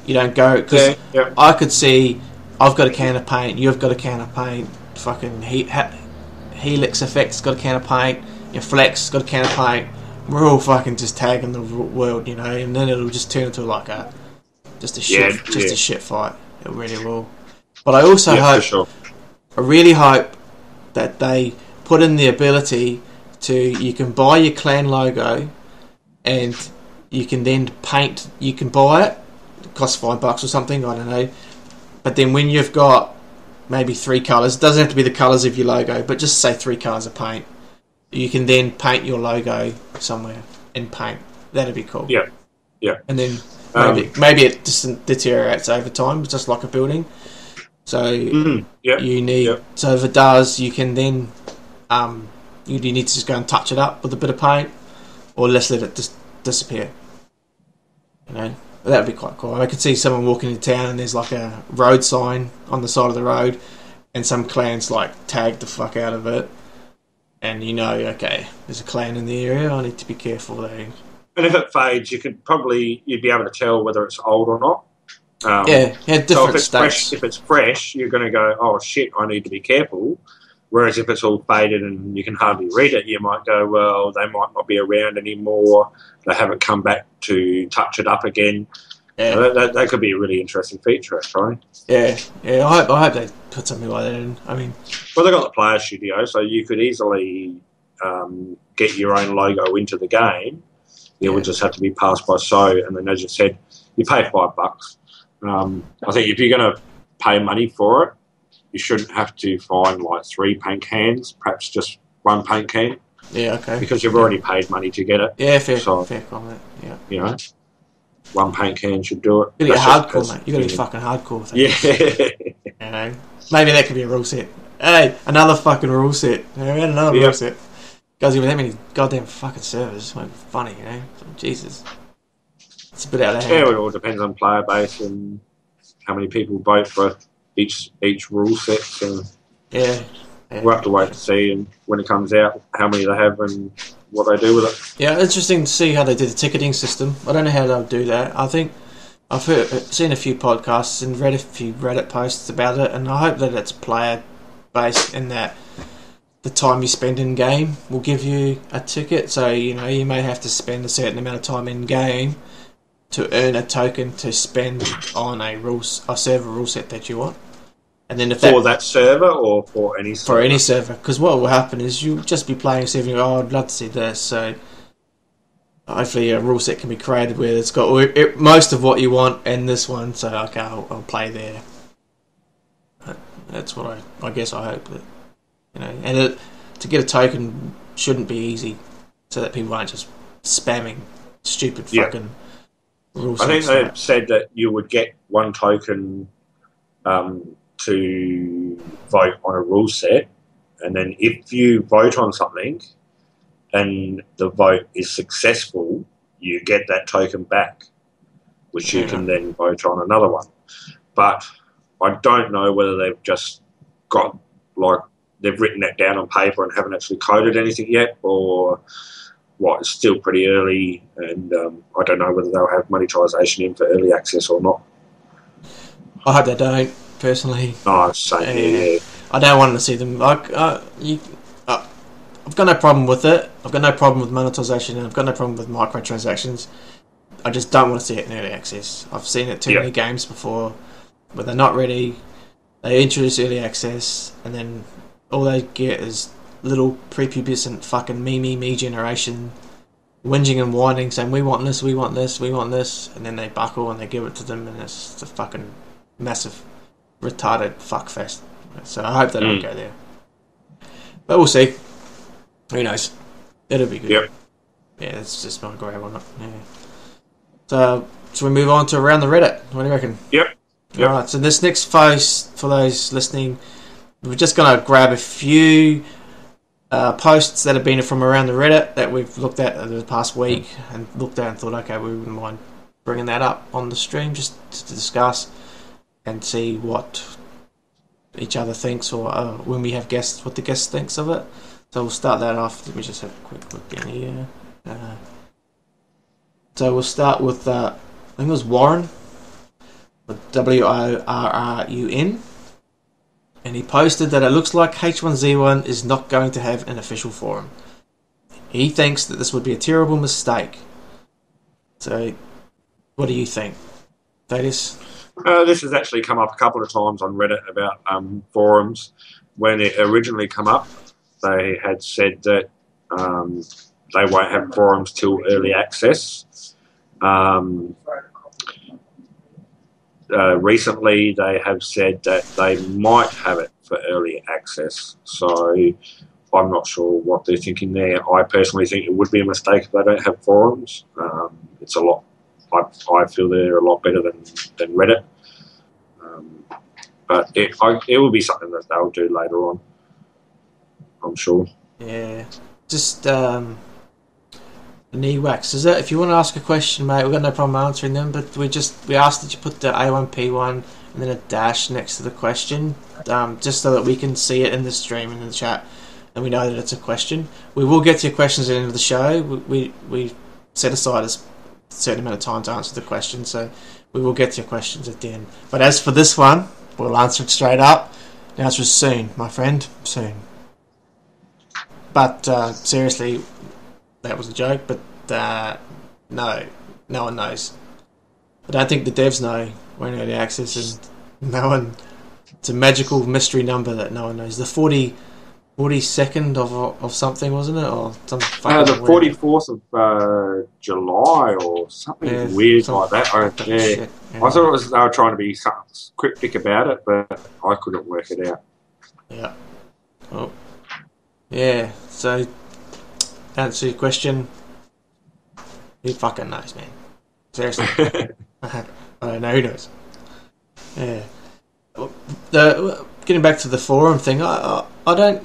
you don't go because yeah, yeah, I could see I've got a can of paint, you've got a can of paint, fucking Helix Effect's got a can of paint, your Flex got a can of paint. We're all fucking just tagging the world, you know, and then it'll just turn into like yeah, just yeah, a shit fight. It really will. But I also yeah, for hope, sure. I really hope that they put in the ability to you can buy your clan logo and you can then paint. You can buy it. It costs $5 or something. I don't know. But then when you've got maybe three colours, it doesn't have to be the colours of your logo, but just say three colours of paint. You can then paint your logo somewhere in paint. That'd be cool. Yeah, yeah. And then Um, maybe it just deteriorates over time, just like a building. So yeah, you need. yeah, So if it does, you can then you need to just go and touch it up with a bit of paint, or just let it just disappear. You know, that would be quite cool. I could see someone walking into town and there's like a road sign on the side of the road, and some clans like tag the fuck out of it, and you know, okay, there's a clan in the area. I need to be careful there. and if it fades, you'd be able to tell whether it's old or not. Yeah, yeah, So if different states. it's fresh, you're going to go, oh shit, I need to be careful. Whereas if it's all faded and you can hardly read it, you might go, well, they might not be around anymore. They haven't come back to touch it up again. Yeah, That could be a really interesting feature, actually. yeah, yeah. I hope they put something like that in. I mean, Well, they've got the player studio, so you could easily get your own logo into the game. It would just have to be passed by so, and then as you said, you pay $5. I think if you're going to pay money for it, you shouldn't have to find like 3 paint cans, perhaps just 1 paint can, yeah, okay. because you've already paid money to get it. Yeah, So, fair comment. Yeah, you know, 1 paint can should do it. you got to That's get just hardcore, mate. You got to be fucking hardcore. yeah. You know, maybe that could be a rule set. Hey, another fucking rule set. We had another rule set. Guys, even that many goddamn fucking servers. It won't be funny, you know. Jesus, it's a bit out of hand. Yeah, it all depends on player base and how many people vote for each rule set. So Yeah. we'll have to wait to see, and when it comes out, how many they have and what they do with it. Yeah, interesting to see how they did the ticketing system. I don't know how they'll do that. I think seen a few podcasts and read a few Reddit posts about it, and I hope that it's player based in that the time you spend in game will give you a ticket. So you know you may have to spend a certain amount of time in game to earn a token to spend on a server rule set that you want. And then if For that server or for any server? For any server, because what will happen is you'll just be playing a server and you go, oh, I'd love to see this. So hopefully a rule set can be created where it's got most of what you want in this one. So okay, I'll play there. That's what I guess I hope that you know. And to get a token shouldn't be easy, so that people aren't just spamming stupid fucking rules. I think they said that you would get 1 token to vote on a rule set, and then if you vote on something and the vote is successful, you get that token back, which you can then vote on another one. But I don't know whether they've just got, like, they've written that down on paper and haven't actually coded anything yet, or what. It's still pretty early, and I don't know whether they'll have monetization in for early access or not. I hope they don't, personally. Oh, same here, yeah. I don't want to see them. I've got no problem with it. I've got no problem with monetization, and I've got no problem with microtransactions. I just don't want to see it in early access. I've seen it too many games before where they're not ready. They introduce early access, and then all they get is little prepubescent fucking me generation whinging and whining, saying we want this, we want this, we want this, and then they buckle and they give it to them, and it's just a fucking massive retarded fuckfest. So I hope they don't go there. But we'll see. Who knows? It'll be good. Yep. Yeah, that's just my grab on it. Yeah. So, we move on to Around the Reddit? What do you reckon? Yep. Alright, so this next post, for those listening, we're just going to grab a few posts that have been from around the Reddit that we've looked at over the past week and looked at and thought, okay, we wouldn't mind bringing that up on the stream just to discuss and see what each other thinks, or when we have guests, what the guest thinks of it. So we'll start that off. Let me just have a quick look in here. So we'll start with, I think it was Warren, with WORRUN, and he posted that it looks like H1Z1 is not going to have an official forum. He thinks that this would be a terrible mistake. So, what do you think, Thaddeus? This has actually come up a couple of times on Reddit about forums. When it originally come up, they had said that they won't have forums till early access. Recently, they have said that they might have it for early access. So I'm not sure what they're thinking there. I personally think it would be a mistake if they don't have forums. It's a lot. I feel they're a lot better than Reddit. But it will be something that they'll do later on, I'm sure. Yeah. Just knee wax. Is it? If you want to ask a question, mate, we've got no problem answering them, but we asked that you put the A1P1 and then a dash next to the question, just so that we can see it in the stream and in the chat, and we know that it's a question. We will get to your questions at the end of the show. We set aside a certain amount of time to answer the question, so we will get to your questions at the end. But as for this one, we'll answer it straight up. The answer is soon, my friend, soon. But seriously, that was a joke, but no one knows. I don't think the devs know when early access, and no one. It's a magical mystery number that no one knows. The 42nd of something, wasn't it, or some the 44th of July or something weird like that. Shit. I thought they were trying to be cryptic about it, but I couldn't work it out. Yeah. Oh. Yeah. So, answer your question. Who fucking knows, man? Seriously. I don't know. Who knows? Yeah. Getting back to the forum thing, I don't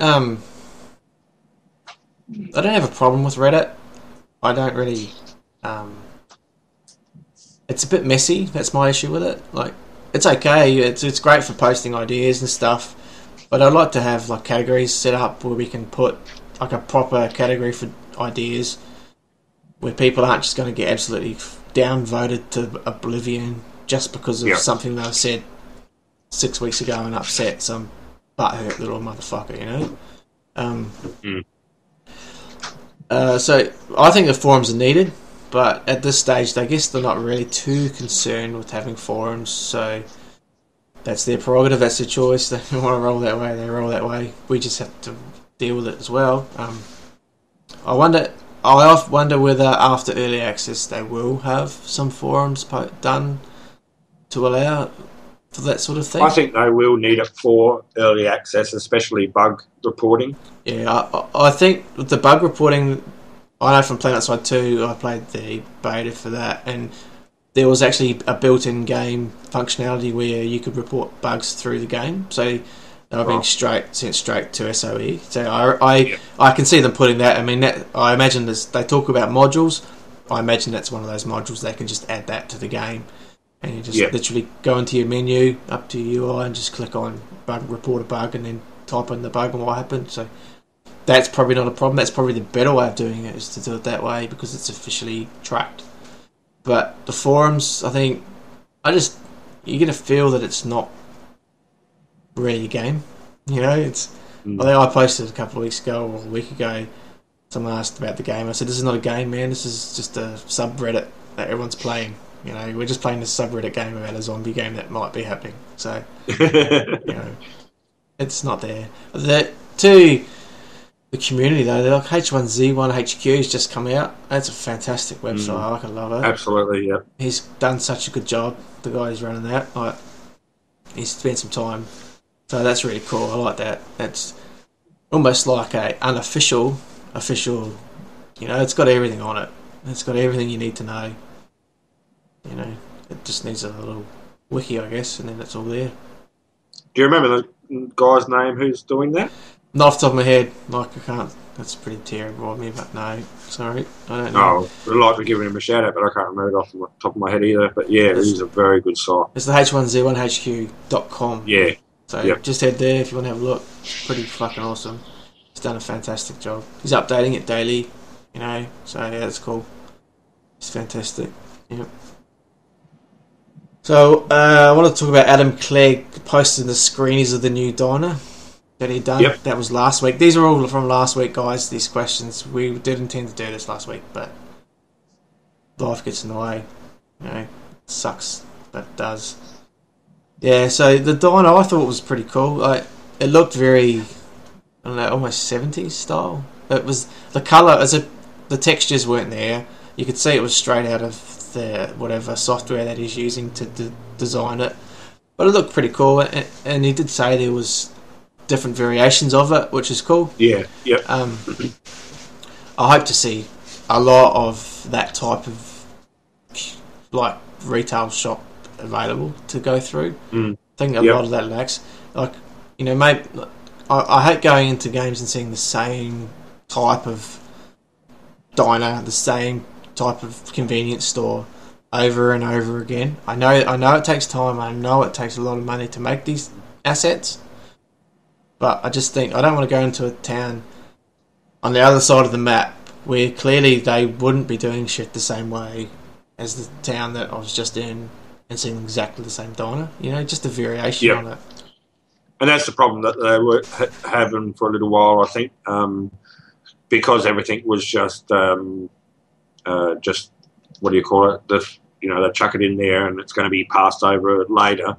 have a problem with Reddit. I don't really. It's a bit messy. That's my issue with it. Like, it's okay. It's great for posting ideas and stuff, but I'd like to have like categories set up where we can put like a proper category for ideas, where people aren't just going to get absolutely downvoted to oblivion just because of something they said 6 weeks ago and upset some butthurt little motherfucker, you know? So I think the forums are needed, but at this stage, I guess they're not really too concerned with having forums, so that's their prerogative, that's their choice. They want to roll that way, they roll that way. We just have to deal with it as well. I wonder whether after early access they will have some forums done to allow for that sort of thing. I think they will need it for early access, especially bug reporting. Yeah, I think with the bug reporting, I know from PlanetSide 2, I played the beta for that, and there was actually a built-in game functionality where you could report bugs through the game. So They were being sent straight to SOE. So I can see them putting that. I mean, I imagine they talk about modules. I imagine that's one of those modules they can just add that to the game, and you just literally go into your menu, up to your UI, and just click on report a bug, and then type in the bug and what happened. So that's probably not a problem. That's probably the better way of doing it, is to do it that way, because it's officially tracked. But the forums, I think, you get a feel that it's not really a game. You know, it's. I think I posted a couple of weeks ago or a week ago. Someone asked about the game. I said, "This is not a game, man. This is just a subreddit that everyone's playing. You know, we're just playing this subreddit game about a zombie game that might be happening. So, you know, it's not there." To the community though, they're like H1Z1 HQ's just come out. That's a fantastic website. I love it. Absolutely, yeah. He's done such a good job. The guy who's running that, like, he's spent some time. So that's really cool. I like that. That's almost like a unofficial, official. You know, it's got everything on it. It's got everything you need to know. You know, it just needs a little wiki, I guess, and then it's all there. Do you remember the guy's name who's doing that? Not off the top of my head. Like, I can't. That's pretty terrible of me, but no. Sorry. I don't know. I'd like to give him a shout out, but I can't remember it off the top of my head either. But yeah, it is a very good site. It's the H1Z1HQ.com. Yeah. So just head there if you want to have a look. It's pretty fucking awesome. He's done a fantastic job. He's updating it daily, you know. So yeah, that's cool. It's fantastic. Yep. So I want to talk about Adam Clegg posting the screenies of the new diner that he done. Yep. That was last week. These are all from last week, guys. These questions, we did intend to do this last week, but life gets in the way. You know, it sucks, but it does. Yeah. So the diner, I thought was pretty cool. Like, it looked very, I don't know, almost 70s style. It was the colour, the textures weren't there. You could see it was straight out of the whatever software that he's using to design it, but it looked pretty cool. And he did say there was different variations of it, which is cool. Yeah. Yep. I hope to see a lot of that type of like retail shop available to go through. I think a lot of that lacks. Like, you know, maybe I hate going into games and seeing the same type of diner, the same type of convenience store over and over again. I know it takes time. I know it takes a lot of money to make these assets, but I just think I don't want to go into a town on the other side of the map where clearly they wouldn't be doing shit the same way as the town that I was just in and seeing exactly the same diner. You know, just a variation on it. And that's the problem that they were having for a little while, I think, because everything was just what do you call it? They chuck it in there and it's going to be passed over later.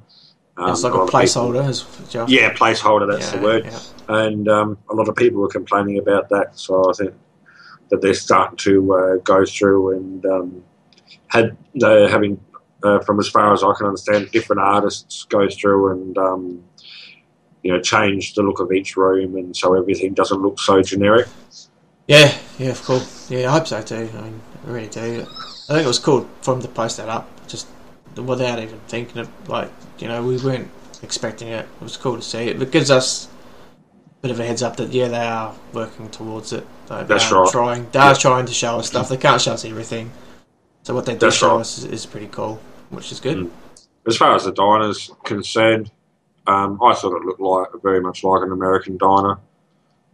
It's like a placeholder, placeholder. That's the word. Yeah. And a lot of people were complaining about that. So I think that they're starting to go through and having, from as far as I can understand, different artists go through and change the look of each room, and so everything doesn't look so generic. Yeah, of course. Yeah, I hope so too. I mean, I really do. I think it was cool for him to post that up, just without even thinking of, like, you know, we weren't expecting it. It was cool to see it. It gives us a bit of a heads up that, yeah, they are working towards it. That's right. They are trying to show us stuff. They can't show us everything. So what they do show us is pretty cool, which is good. As far as the diner's concerned, I thought it looked very much like an American diner.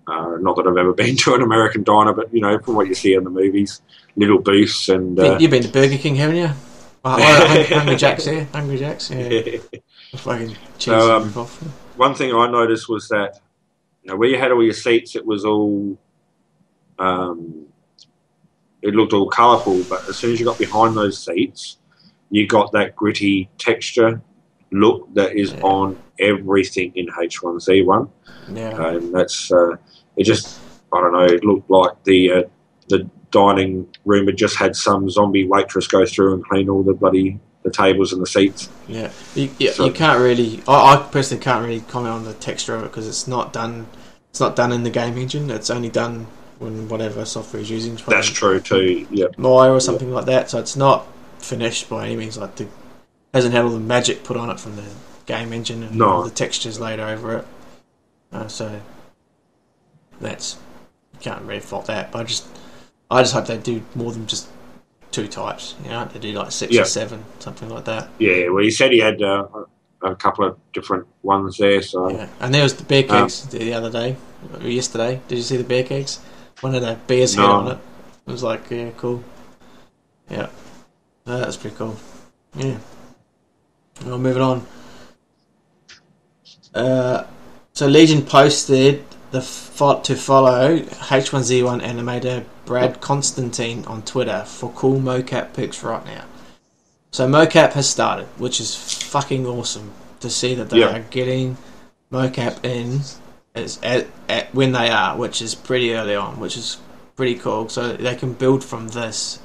Not that I've ever been to an American diner, but, you know, from what you see in the movies, little booths and... You've been to Burger King, haven't you? Hungry Jack's here. Hungry Jack's, yeah. Fucking cheesy rip-off. One thing I noticed was that, you know, where you had all your seats, it was all... it looked all colourful, but as soon as you got behind those seats, you got that gritty texture look that is on everything in H1Z1. Yeah. And that's... it just, I don't know, it looked like the dining room had just had some zombie waitress go through and clean all the tables and the seats. Yeah. You can't really... I personally can't really comment on the texture of it because it's not done in the game engine. It's only done when whatever software is using. That's true too, yep. Maya or something like that. So it's not finished by any means. Like, hasn't had all the magic put on it from the game engine and all the textures laid over it. So that's, you can't really fault that. But I just hope they do more than just 2 types. You know, they do like 6 or 7, something like that. Yeah, well, he said he had a couple of different ones there. So yeah, and there was the bear kegs the other day, or yesterday. Did you see the bear kegs? One had a bear's head on it. It was like, yeah, cool. Yeah, no, that's pretty cool. Yeah. Well, moving on. So Legion posted to follow H1Z1 animator Brad Constantine on Twitter for cool mocap pics right now. So mocap has started, which is fucking awesome to see that they are getting mocap in at when they are, which is pretty early on, which is pretty cool. So they can build from this.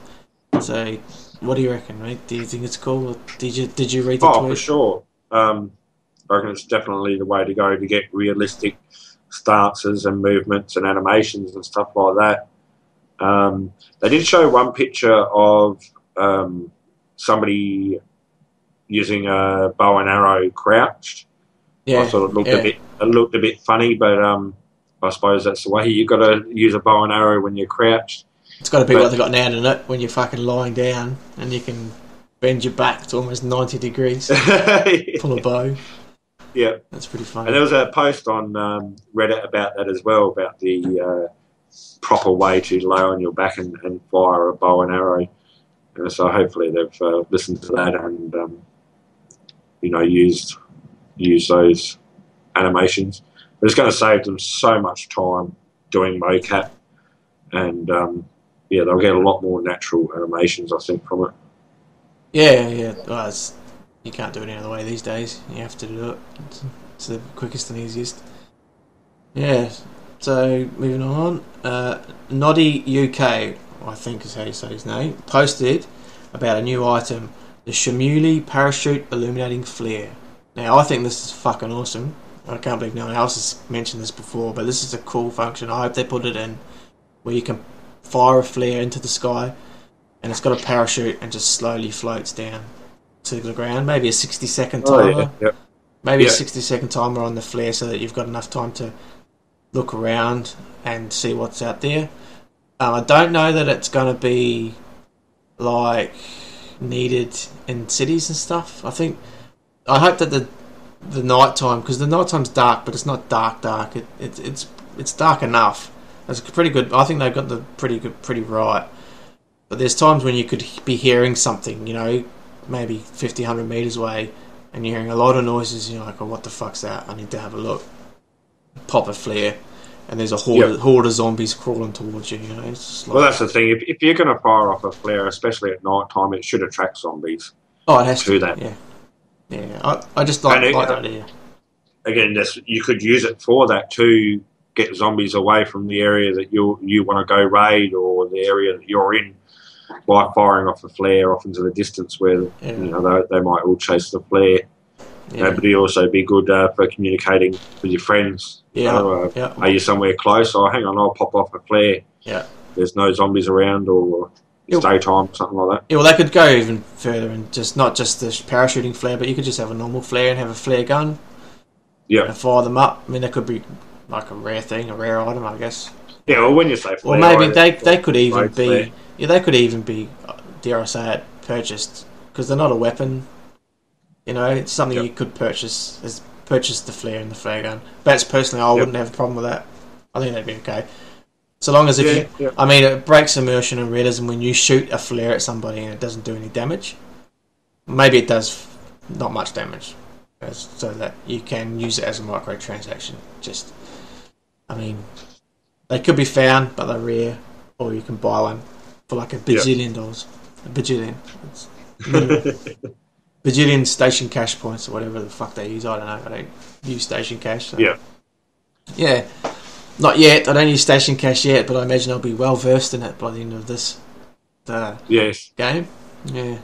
So what do you reckon, mate? Do you think it's cool? Did you read the tweet? Oh, for sure. I reckon it's definitely the way to go to get realistic stances and movements and animations and stuff like that. They did show one picture of somebody using a bow and arrow crouched. Yeah, I thought it looked a bit funny, but I suppose that's the way you got to use a bow and arrow when you're crouched. It's got to be what they got now, doesn't it? When you're fucking lying down and you can bend your back to almost 90 degrees, pull a bow. Yeah, that's pretty funny. And there was a post on Reddit about that as well, about the proper way to lay on your back and fire a bow and arrow. And so hopefully they've listened to that and used those animations. But it's going to save them so much time doing mocap, and they'll get a lot more natural animations, I think, from it. Yeah. Well, you can't do it any other way these days. You have to do it. It's the quickest and easiest. Yeah. So moving on, Noddy UK, I think is how you say his name, posted about a new item, the Shimuli Parachute Illuminating Flare. Now, I think this is fucking awesome. I can't believe no one else has mentioned this before, but this is a cool function. I hope they put it in where you can fire a flare into the sky and it's got a parachute and just slowly floats down to the ground. Maybe a 60-second timer. Maybe a 60-second timer on the flare so that you've got enough time to look around and see what's out there. I don't know that it's going to be like needed in cities and stuff. I hope that the night time, because the night time's dark, but it's not dark. It's dark enough. It's pretty good. I think they've got the pretty right. But there's times when you could be hearing something, maybe 50, 100 meters away, and you're hearing a lot of noises. And you're like, "Oh, what the fuck's that? I need to have a look." Pop a flare, and there's a horde of zombies crawling towards you. It's like, well, that's the thing. If you're going to fire off a flare, especially at night time, it should attract zombies. Oh, it has to. That. Yeah. I just like that idea. Again, you could use it for that to get zombies away from the area that you want to go raid, or the area that you're in, by firing off a flare off into the distance where they might all chase the flare. Yeah. But it'd also be good for communicating with your friends. Are you somewhere close? Oh, hang on, I'll pop off a flare. Yeah. There's no zombies around, or it's daytime, something like that. Yeah, well, they could go even further and not just the parachuting flare, but you could just have a normal flare and have a flare gun. Yeah. And fire them up. I mean, that could be like a rare item, I guess. Yeah, well, when you say flare, or maybe they could even be flare. Yeah, they could even be, dare I say it, purchased, because they're not a weapon. It's something you could purchase the flare and the flare gun. But personally, I wouldn't have a problem with that. I think that'd be okay. So long as I mean, it breaks immersion and realism when you shoot a flare at somebody and it doesn't do any damage. Maybe it does not much damage, so that you can use it as a microtransaction. They could be found, but they're rare, or you can buy one for like $1 bajillion. $1 bajillion. Bajillion station cash points or whatever the fuck they use. I don't know. I don't use station cash. So. Yeah. Not yet. I don't use station cash yet, but I imagine I'll be well versed in it by the end of this game. Yeah.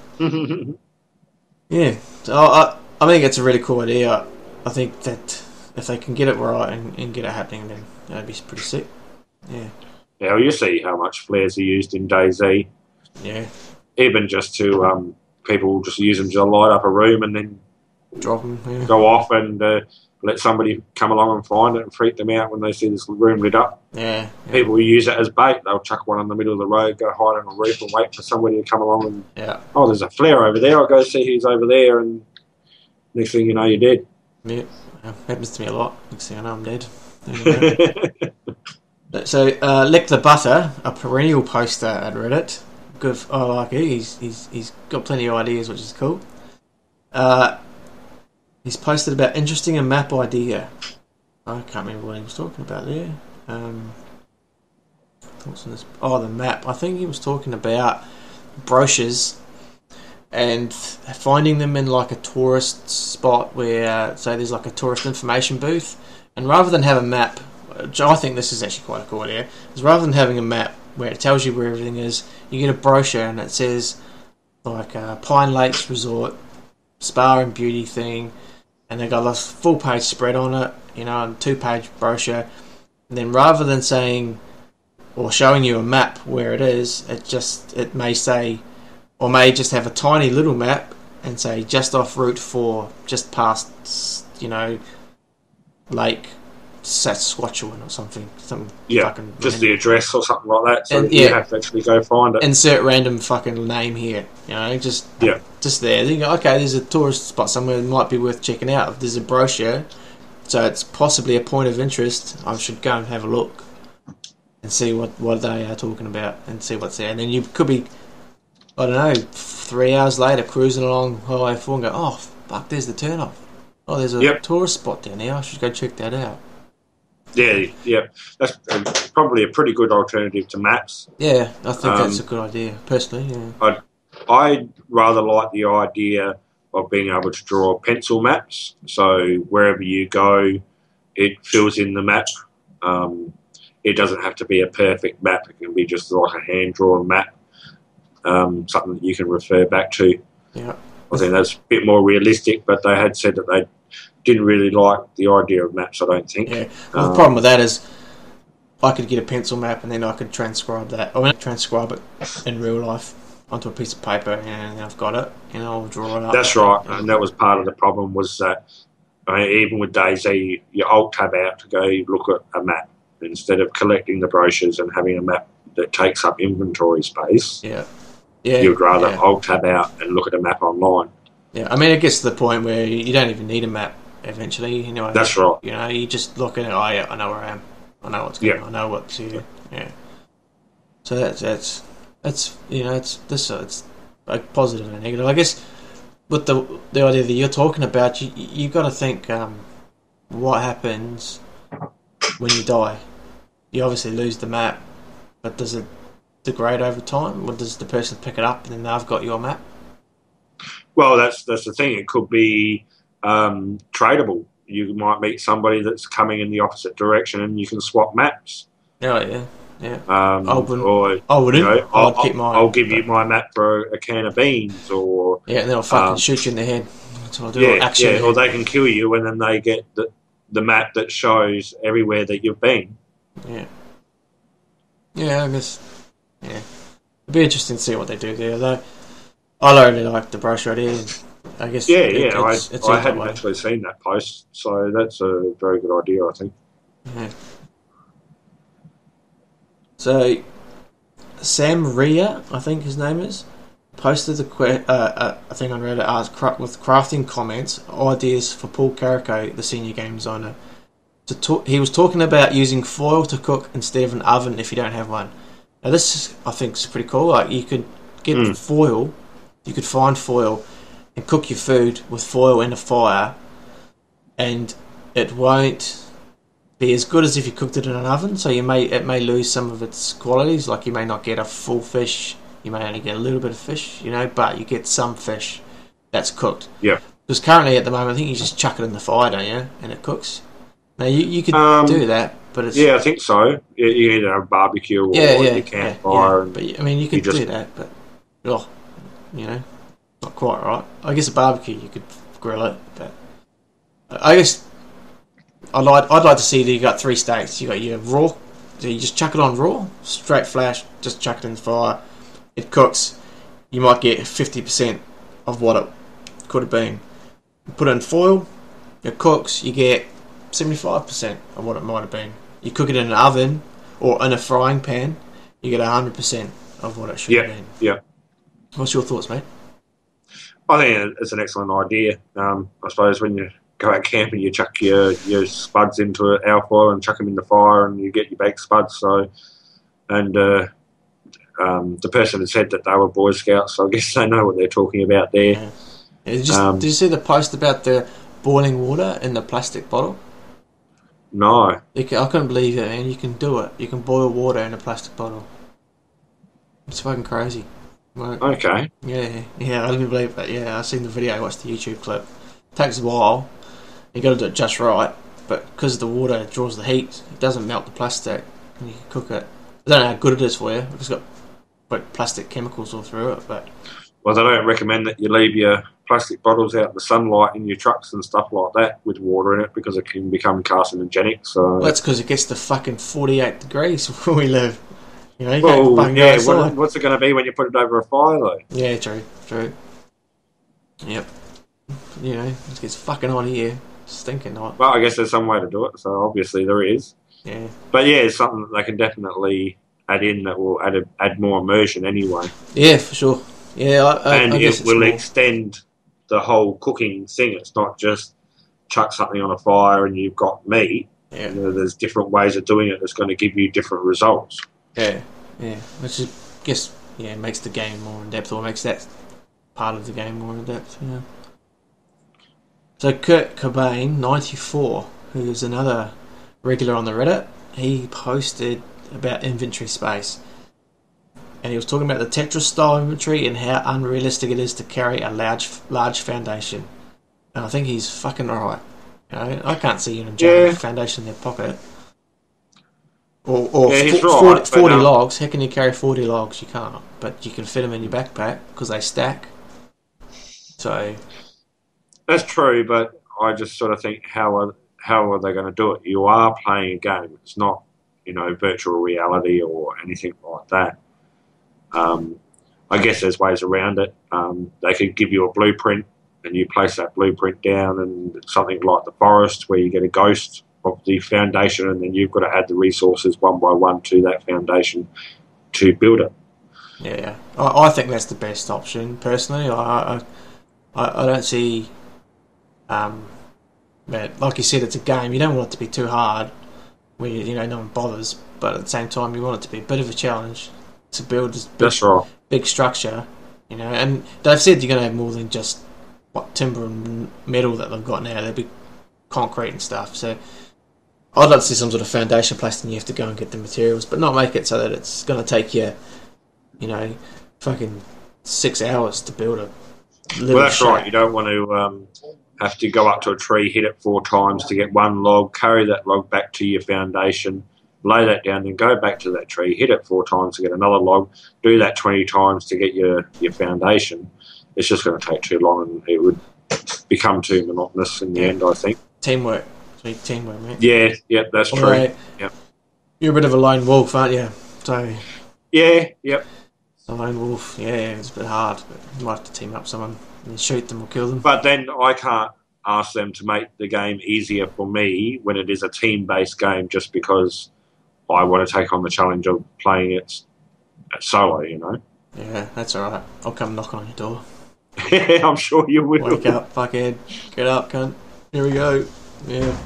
Yeah. So I think it's a really cool idea. I think that if they can get it right and get it happening, then that'd be pretty sick. Yeah. Yeah, well, you see how much flares are used in DayZ. Yeah. Even just to people just use them to light up a room and then drop them. Yeah. Go off and let somebody come along and find it and freak them out when they see this room lit up. Yeah. People will use it as bait. They'll chuck one in the middle of the road, go hide on a roof and wait for somebody to come along and, oh, there's a flare over there. I'll go see who's over there. And next thing you know, you're dead. Yeah, happens to me a lot. Next thing I know, I'm dead. So, Lick the Butter, a perennial poster at Reddit. Good, I like it. He's got plenty of ideas, which is cool. He's posted about interesting a map idea. I can't remember what he was talking about there. Thoughts on this? Oh, the map. I think he was talking about brochures and finding them in like a tourist spot where, say, there's like a tourist information booth, and rather than have a map, which I think this is actually quite a cool idea, is rather than having a map where it tells you where everything is, you get a brochure and it says like Pine Lakes Resort, spa and beauty thing, and they've got a full page spread on it, you know, and 2-page brochure, and then rather than saying or showing you a map where it is, it may say, or may just have a tiny little map and say just off Route 4, just past, you know, Lake Saskatchewan or something. Yeah, just the address or something like that, so you have to actually go find it. Insert random fucking name here, you know, just there. Then you go, okay, there's a tourist spot somewhere that might be worth checking out. If there's a brochure, so it's possibly a point of interest, I should go and have a look and see what they are talking about and see what's there. And then you could be, I don't know, 3 hours later cruising along Highway 4 and go, oh, fuck, there's the turnoff. Oh, there's a tourist spot down there. I should go check that out. Yeah. That's probably a pretty good alternative to maps. Yeah, I think that's a good idea, personally. Yeah. I'd rather like the idea of being able to draw pencil maps. So wherever you go, it fills in the map. It doesn't have to be a perfect map. It can be just like a hand-drawn map, something that you can refer back to. Yeah. I think that's a bit more realistic, but they had said that they didn't really like the idea of maps, I don't think. Yeah. Well, the problem with that is I could get a pencil map and then I could transcribe that. I mean, transcribe it in real life onto a piece of paper and then I've got it and I'll draw it up. That's right. And that was part of the problem was that even with DayZ, you Alt-Tab out to go look at a map instead of collecting the brochures and having a map that takes up inventory space. Yeah. You'd rather Alt-Tab out and look at a map online. Yeah, I mean, it gets to the point where you don't even need a map eventually. You know, that's right. You know, you just look at it. Oh, yeah, I know where I am. I know what's going on. I know what's here. Yeah. So that's you know, it's like positive and negative. I guess with the idea that you're talking about, you got to think what happens when you die. You obviously lose the map, but does it degrade over time, or does the person pick it up and then they've got your map? Well, that's the thing. It could be tradable. You might meet somebody that's coming in the opposite direction, and you can swap maps. Oh yeah. I'll give you my map for a can of beans, or and then I'll fucking shoot you in the head. That's what I'll do. Or they can kill you, and then they get the map that shows everywhere that you've been. Yeah, I guess. Yeah, it'd be interesting to see what they do there, though. I really like the brochure idea. I guess. I hadn't actually seen that post, so that's a very good idea, I think. Yeah. So, Sam Ria, I think his name is, posted a thing on Reddit asked with crafting comments, ideas for Paul Carrico, the senior game designer. He was talking about using foil to cook instead of an oven if you don't have one. Now this, I think, is pretty cool. Like, you could get foil, you could find foil and cook your food with foil in a fire, and it won't be as good as if you cooked it in an oven. So it may lose some of its qualities. Like, you may not get a full fish, you may only get a little bit of fish, you know, but you get some fish that's cooked. Yeah. Because currently at the moment, I think you just chuck it in the fire, don't you, and it cooks. Now you could do that, but it's I think so. You either have a barbecue or you campfire. But I mean, you could do that, but you know, not quite right. I guess a barbecue you could grill it, but I guess I'd like to see that you got 3 steaks. You got your raw, so you just chuck it on raw, straight flash, just chuck it in the fire. It cooks. You might get 50% of what it could have been. Put it in foil. It cooks, you get 75% of what it might have been. You cook it in an oven or in a frying pan, you get 100% of what it should have been. Yeah. What's your thoughts, mate? I think it's an excellent idea. I suppose when you go out camping, you chuck your spuds into an alfoil and chuck them in the fire, and you get your baked spuds. So, and the person had said that they were Boy Scouts, so I guess they know what they're talking about there. Yeah. Did you see the post about the boiling water in the plastic bottle? No. I couldn't believe it, man. You can do it. You can boil water in a plastic bottle. It's fucking crazy. Like, Okay. Yeah, I didn't believe it. Yeah, I seen the video, I watched the YouTube clip. It takes a while. You got to do it just right, but because the water draws the heat, it doesn't melt the plastic, and you can cook it. I don't know how good it is for you. It's got like plastic chemicals all through it, but Well, they don't recommend that you leave your plastic bottles out in the sunlight in your trucks and stuff like that with water in it because it can become carcinogenic. So that's because it gets to fucking 48 degrees where we live. You know, you well, can't fucking go outside. what's it going to be when you put it over a fire, though? Yeah, true. Yep. You know, it gets fucking hot here. Stinking hot. Well, I guess there's some way to do it, so obviously there is. Yeah. But yeah, it's something that they can definitely add in that will add more immersion anyway. Yeah, for sure. Yeah, and I guess it will extend the whole cooking thing. It's not just chuck something on a fire and you've got meat. Yeah. You know, there's different ways of doing it that's going to give you different results. Yeah. Which is, I guess, makes the game more in depth, or makes that part of the game more in depth. Yeah. So Kurt Cobain, 94, who's another regular on the Reddit, he posted about inventory space. And he was talking about the Tetris style inventory and how unrealistic it is to carry a large foundation. And I think he's fucking right. You know, I can't see you in a foundation in their pocket. Or he's 40 logs. How can you carry 40 logs? You can't. But you can fit them in your backpack because they stack. So that's true, but I just sort of think, how are they going to do it? You are playing a game. It's not, virtual reality or anything like that. I guess there's ways around it. They could give you a blueprint and you place that blueprint down, and something like the forest where you get a ghost of the foundation, and then you've got to add the resources one by one to that foundation to build it. Yeah, I think that's the best option personally. I don't see, like you said, it's a game. You don't want it to be too hard where no one bothers, but at the same time you want it to be a bit of a challenge to build this big structure, and they've said you're going to have more than just timber and metal that they've got now. There'll be concrete and stuff. So I'd like to see some sort of foundation placed, and you have to go and get the materials, but not make it so that it's going to take you, fucking 6 hours to build a little Well, that's shack. right. You don't want to have to go up to a tree, hit it 4 times to get one log, carry that log back to your foundation, lay that down, then go back to that tree, hit it 4 times to get another log, do that 20 times to get your foundation. It's just going to take too long, and it would become too monotonous in the end, I think. Teamwork. Teamwork, mate. Yeah, that's true. Right. Yep. You're a bit of a lone wolf, aren't you? So yep. a lone wolf, it's a bit hard, but you might have to team up someone and shoot them or kill them. But then I can't ask them to make the game easier for me when it is a team-based game just because I want to take on the challenge of playing it solo, Yeah, that's alright. I'll come knock on your door. I'm sure you will. Wake up, fuckhead. Get up, cunt. Here we go. Yeah.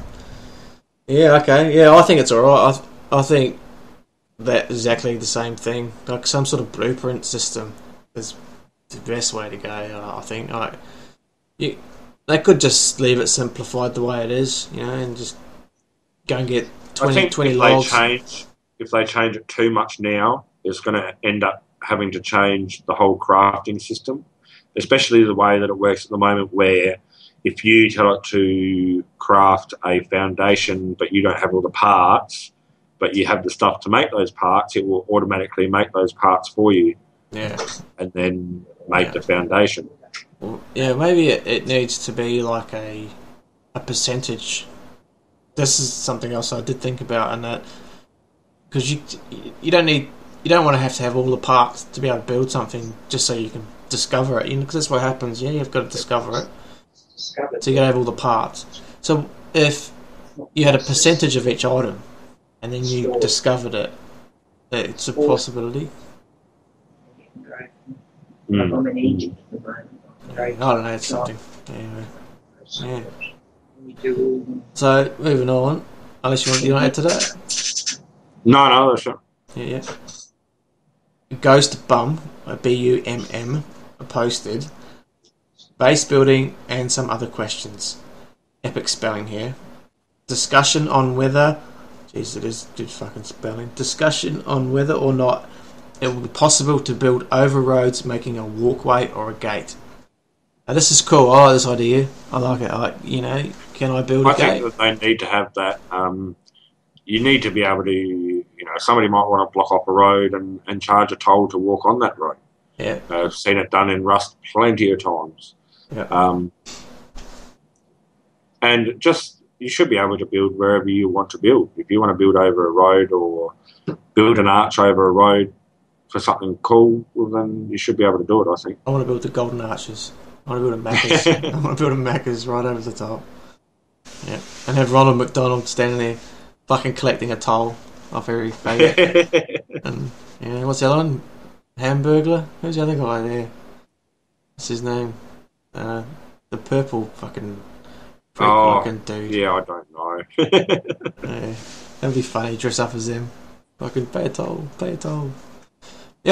Yeah, okay. Yeah, I think it's alright. I think that exactly the same thing. Like some sort of blueprint system is the best way to go, I think. They could just leave it simplified the way it is, and just go and get 20 logs. If they change it too much now, it's going to end up having to change the whole crafting system, especially the way that it works at the moment, where if you tell it to craft a foundation but you don't have all the parts, but you have the stuff to make those parts, it will automatically make those parts for you. Yeah. And then make the foundation. Well, yeah, maybe it needs to be like a percentage. This is something else I did think about, and that because you don't want to have all the parts to be able to build something just so you can discover it. Because that's what happens. Yeah, you've got to discover it. So you got to have all the parts. So if you had a percentage of each item, and then you discovered it, it's a possibility. I'm in Egypt at the moment. I don't know, it's something. Anyway. Yeah. So moving on, unless you want to add to that. No, that's right. Yeah. Ghost Bum, BUMM, posted base building and some other questions. Epic spelling here. Discussion on whether, jeez, it is good fucking spelling. Discussion on whether or not it will be possible to build over roads, making a walkway or a gate. Now, this is cool. I like this idea. I like it. Can I build a gate? I think that they need to have that. You need to be able to, somebody might want to block off a road and charge a toll to walk on that road. Yeah. I've seen it done in Rust plenty of times. Yeah. And just, you should be able to build wherever you want to build. If you want to build over a road or build an arch over a road for something cool, well, then you should be able to do it, I think. I want to build the golden arches. I want to build a Macca's. I want to build a Macca's right over the top. Yeah. And have Ronald McDonald standing there fucking collecting a toll off every favourite. And, what's the other one? Hamburglar? Who's the other guy there? What's his name? The purple fucking fucking dude. Yeah, I don't know. Yeah. That'd be funny, dress up as them. Fucking pay a toll. Yeah,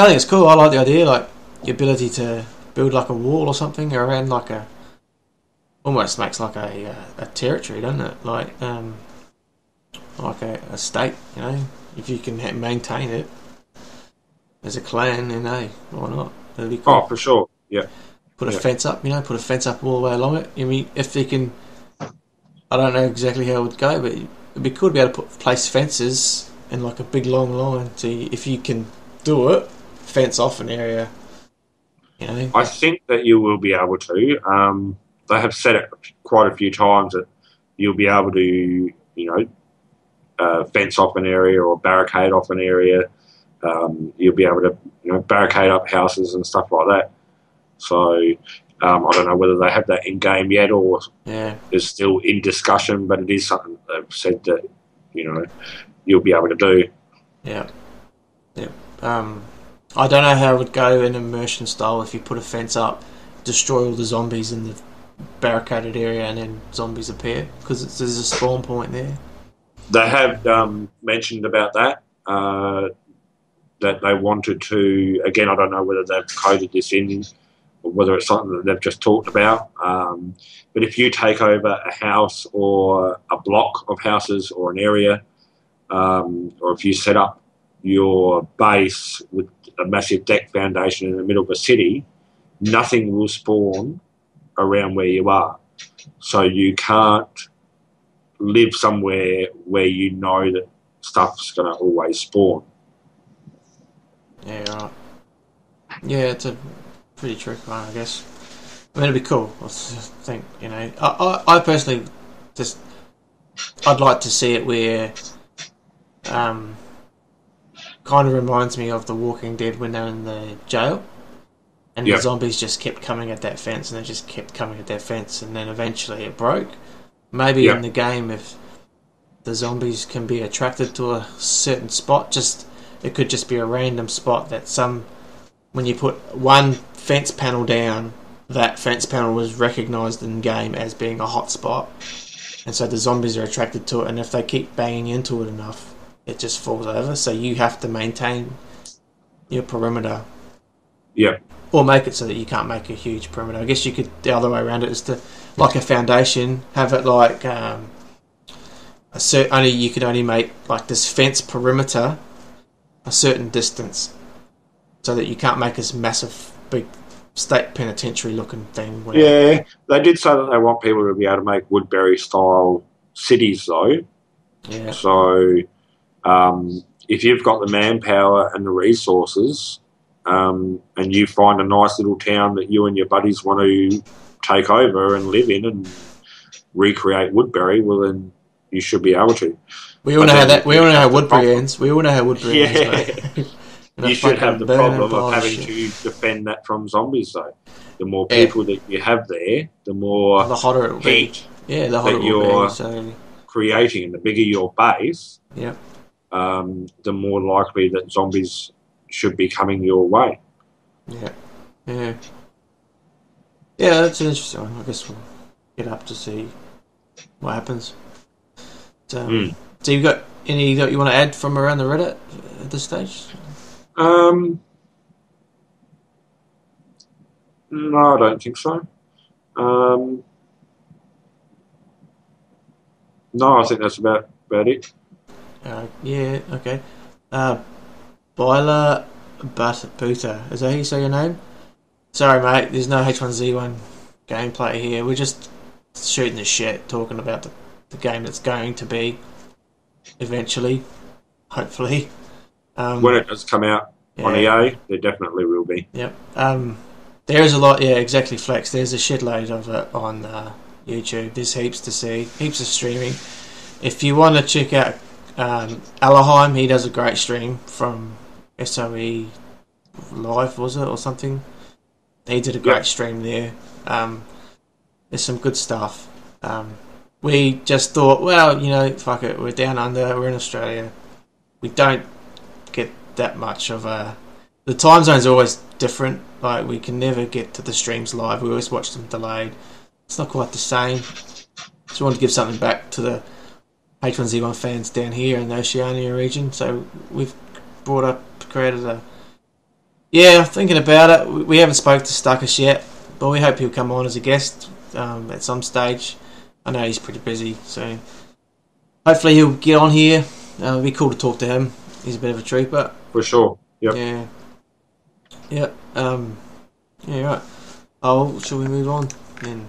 I think it's cool. I like the idea, like the ability to build like a wall or something around like almost makes like a territory, doesn't it? Like a state, if you can maintain it as a clan, then why not? That'd be cool. Oh, for sure, yeah. Put a fence up, put a fence up all the way along it. I mean, if they can, I don't know exactly how it would go, but it'd be cool to be able to place fences in like a big long line. So if you can do it, fence off an area. I think that you will be able to. They have said it quite a few times that you'll be able to, fence off an area or barricade off an area. You'll be able to, barricade up houses and stuff like that. So I don't know whether they have that in game yet or is still in discussion, but it is something they've said that you'll be able to do. Yeah. I don't know how it would go in immersion style if you put a fence up, destroy all the zombies in the barricaded area, and then zombies appear because there's a spawn point there. They have mentioned about that. That they wanted to, again, I don't know whether they've coded this in or whether it's something that they've just talked about. But if you take over a house or a block of houses or an area, or if you set up your base with a massive deck foundation in the middle of a city, nothing will spawn around where you are. So you can't live somewhere where you know that stuff's going to always spawn. Yeah, right. Yeah, it's a pretty tricky one, I guess. I mean, it'd be cool. I think, I personally I'd like to see it where, kind of reminds me of The Walking Dead when they're in the jail, and the zombies just kept coming at that fence, and they just kept coming at that fence, and then eventually it broke. Maybe in the game, if the zombies can be attracted to a certain spot, it could just be a random spot that when you put one fence panel down, that fence panel was recognised in game as being a hot spot, and so the zombies are attracted to it, and if they keep banging into it enough, it just falls over. So you have to maintain your perimeter. Yeah. Or make it so that you can't make a huge perimeter. I guess you could, the other way around it is to, like a foundation, have it like you could only make like this fence perimeter a certain distance, so that you can't make this massive big state penitentiary looking thing. Yeah, they did say that they want people to be able to make Woodbury style cities though. Yeah. So if you've got the manpower and the resources, and you find a nice little town that you and your buddies want to take over and live in and recreate Woodbury, well then you should be able to. We all know how that. We all know how Woodbury ends. We all know how Woodbury ends, mate. You should have the problem of having to defend that from zombies, though. The more people that you have there, the more the hotter it'll heat Yeah, the hotter that it will you're be. So creating, and the bigger your base, yeah, the more likely that zombies should be coming your way. yeah, yeah, yeah. That's an interesting one. I guess we'll get up to see what happens. Mm. So you've got any that you want to add from around the Reddit at this stage? No, I don't think so. No, I think that's about it. Yeah, okay. Boiler Butter. Is that how you say your name? Sorry, mate. There's no H1Z1 gameplay here. We're just shooting the shit, talking about the game that's going to be eventually, hopefully. When it does come out on EA, there definitely will be. Yep. There is a lot. Yeah, exactly. Flex. There's a shitload of it on YouTube. There's heaps to see. Heaps of streaming. If you want to check out Alaheim, he does a great stream from SOE Live, was it, or something? He did a great stream there. There's some good stuff. We just thought, well, fuck it, we're down under, we're in Australia. We don't get that much of a... The time zone's always different. Like, we can never get to the streams live. We always watch them delayed. It's not quite the same. So we want to give something back to the H1Z1 fans down here in the Oceania region. So we've created a... Yeah, thinking about it. We haven't spoke to Stuckus yet, but we hope he'll come on as a guest at some stage. I know he's pretty busy, so hopefully he'll get on here. It'd be cool to talk to him. He's a bit of a trooper. For sure. Yep. Yeah. Yep. Yeah, right. Oh, shall we move on then?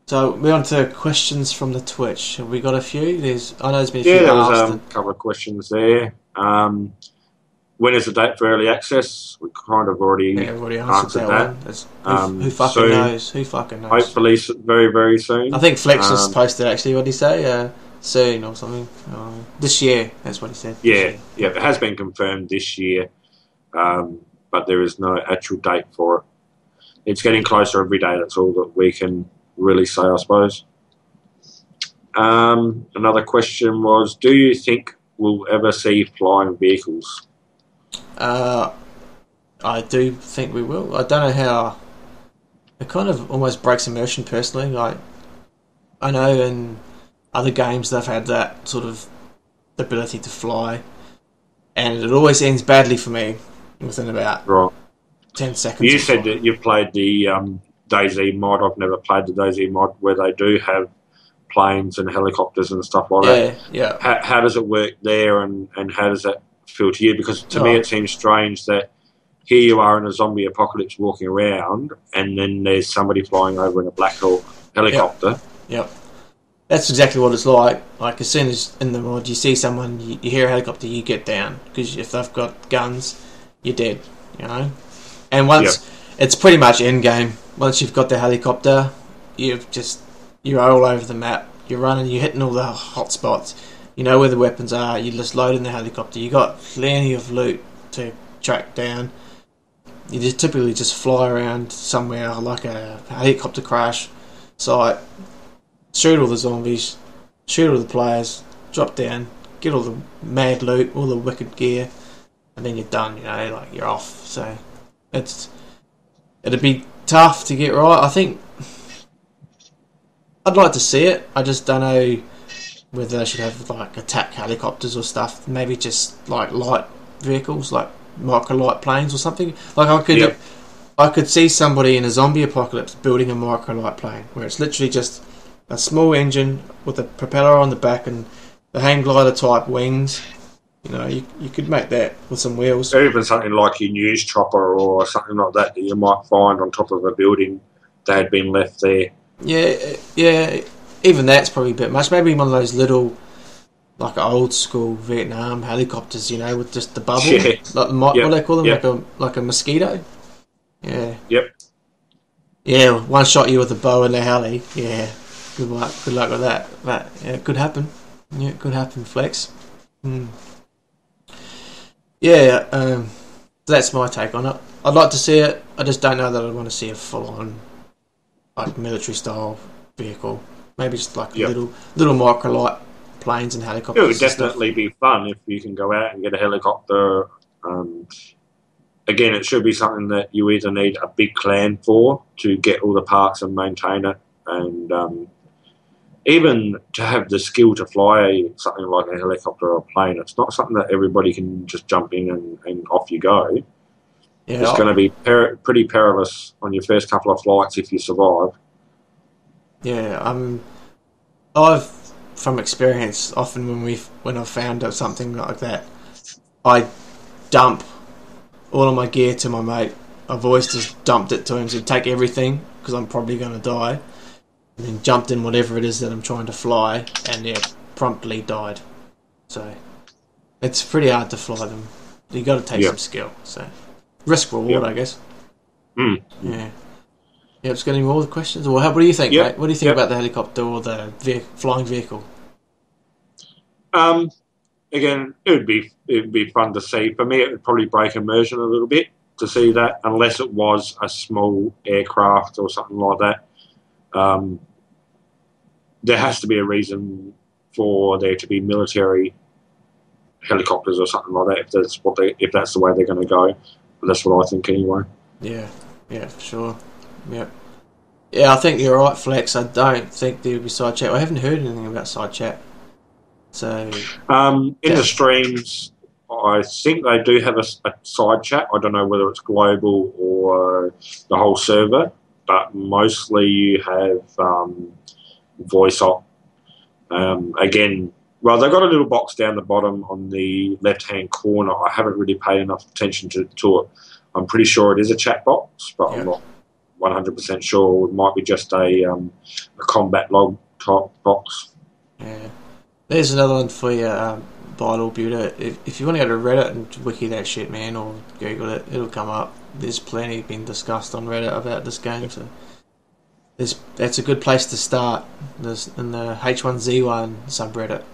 So we're on to questions from the Twitch. Have we got a few? I know there's been a few there was asked. a couple of questions there. When is the date for early access? We kind of already answered that. One. Who fucking knows? Who fucking knows? Hopefully very, very soon. I think Flex just posted actually, what did he say? Soon or something. This year, that's what he said. Yeah, it has been confirmed this year, but there is no actual date for it. It's getting closer every day, that's all that we can really say, I suppose. Another question was, do you think we'll ever see flying vehicles? I do think we will. I don't know how. It kind of almost breaks immersion personally. Like, I know in other games they've had that sort of ability to fly, and it always ends badly for me within about 10 seconds. You said that you've played the DayZ mod. I've never played the DayZ mod where they do have planes and helicopters and stuff like that. Yeah. How does it work there, and how does that feel to you? Because to me it seems strange that here you are in a zombie apocalypse walking around, and then there's somebody flying over in a Black Hawk helicopter. Yep. That's exactly what it's like. Like, as soon as in the mod you see someone, you hear a helicopter, you get down. Because if they've got guns, you're dead, And once, it's pretty much end game. Once you've got the helicopter, you're all over the map. You're running, you're hitting all the hot spots. You know where the weapons are, you just load in the helicopter. You got plenty of loot to track down. You just typically just fly around somewhere like a helicopter crash site, shoot all the zombies, shoot all the players, drop down, get all the mad loot, all the wicked gear, and then you're done, like you're off. So it'd be tough to get right. I think I'd like to see it. I just don't know whether they should have like attack helicopters or stuff. Maybe just like light vehicles, like micro light planes or something. Like I could see somebody in a zombie apocalypse building a micro light plane where it's literally just a small engine with a propeller on the back and the hang glider type wings. You could make that with some wheels. Or even something like your news chopper or something like that you might find on top of a building that had been left there. Yeah. Even that's probably a bit much. Maybe one of those little, like old school Vietnam helicopters, with just the bubble. Yeah. What do they call them? Like a mosquito. Yeah. Yep. Yeah. One shot you with a bow and a heli. Yeah. Good luck with that. But yeah, it could happen. Yeah, it could happen. Flex. Yeah. That's my take on it. I'd like to see it. I just don't know that I'd want to see a full-on, like military style vehicle. Maybe just like Yep. little microlight planes and helicopters. It would and stuff. definitely be fun if you can go out and get a helicopter. Again, it should be something that you either need a big clan for to get all the parts and maintain it, and even to have the skill to fly something like a helicopter or a plane. It's not something that everybody can just jump in and off you go. Yeah, It's going to be pretty perilous on your first couple of flights if you survive. Yeah, I've from experience often when I've found out something like that, I dump all of my gear to my mate. I've always just dumped it to him, said take everything because I'm probably going to die, and then jumped in whatever it is that I'm trying to fly, and promptly died. So it's pretty hard to fly them. You got to take some skill. So risk reward, I guess. Mm. Yeah. Yeah, just got any more questions? Or what do you think, mate? What do you think about the helicopter or the flying vehicle? Again, it would be fun to see. For me, it would probably break immersion a little bit to see that, unless it was a small aircraft or something like that. There has to be a reason for there to be military helicopters or something like that. If that's the way they're going to go, but that's what I think anyway. Yeah, for sure. Yeah, I think you're right, Flex. I don't think there would be side chat. I haven't heard anything about side chat. So in the streams, I think they do have a side chat. I don't know whether it's global or the whole server, but mostly you have voice op. Again, well, they've got a little box down the bottom on the left-hand corner. I haven't really paid enough attention to it. I'm pretty sure it is a chat box, but I'm not 100% sure. It might be just a combat log type box. Yeah. There's another one for you, Vital Buter. If you want to go to Reddit and wiki that shit, man, or Google it, it'll come up. There's plenty been discussed on Reddit about this game, so that's a good place to start. There's in the H1Z1 subreddit.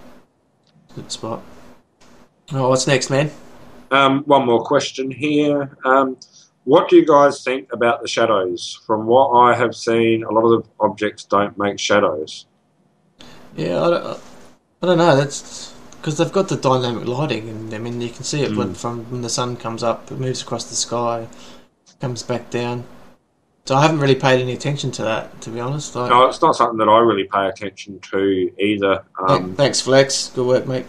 Good spot. Oh, what's next, man? One more question here. What do you guys think about the shadows? From what I have seen, a lot of the objects don't make shadows. Yeah, I don't know. That's because they've got the dynamic lighting, and I mean you can see it when the sun comes up, it moves across the sky, comes back down. So I haven't really paid any attention to that, to be honest. No, it's not something that I really pay attention to either. Thanks, Flex. Good work, mate.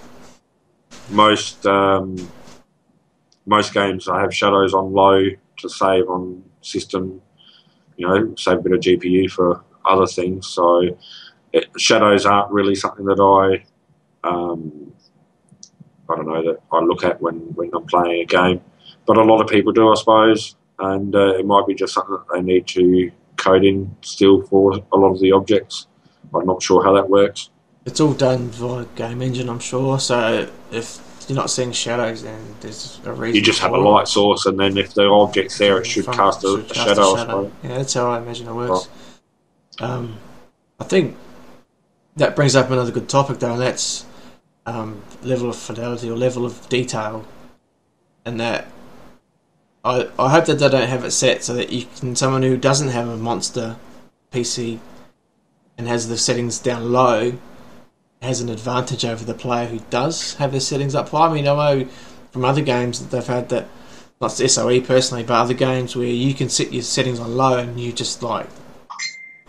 Most games I have shadows on low to save on system, save a bit of GPU for other things. So shadows aren't really something that I don't know, that I look at when I'm playing a game. But a lot of people do, I suppose, and it might be just something that they need to code in still for a lot of the objects. I'm not sure how that works. It's all done via game engine, I'm sure. So if you're not seeing shadows, then there's a reason. You just have a light source, and then if the object's there, it should cast a shadow. I suppose. Yeah, that's how I imagine it works. Right. I think that brings up another good topic, though, and that's level of fidelity or level of detail. And that I hope that they don't have it set so that someone who doesn't have a monster PC and has the settings down low has an advantage over the player who does have their settings up high. I mean, I know from other games that they've had that, not SOE personally, but other games where you can set your settings on low and you just like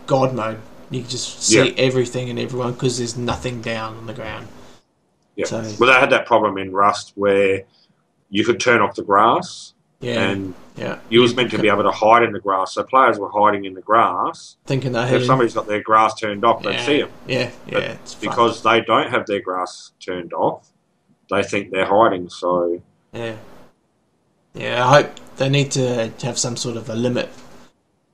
God mode. You can just see everything and everyone because there's nothing down on the ground. Yeah. So, well, they had that problem in Rust where you could turn off the grass. Yeah. And you was meant to be able to hide in the grass. So players were hiding in the grass. Thinking that if somebody's got their grass turned off, they'd see them. Yeah. It's because they don't have their grass turned off, they think they're hiding. So yeah, I hope they need to have some sort of a limit.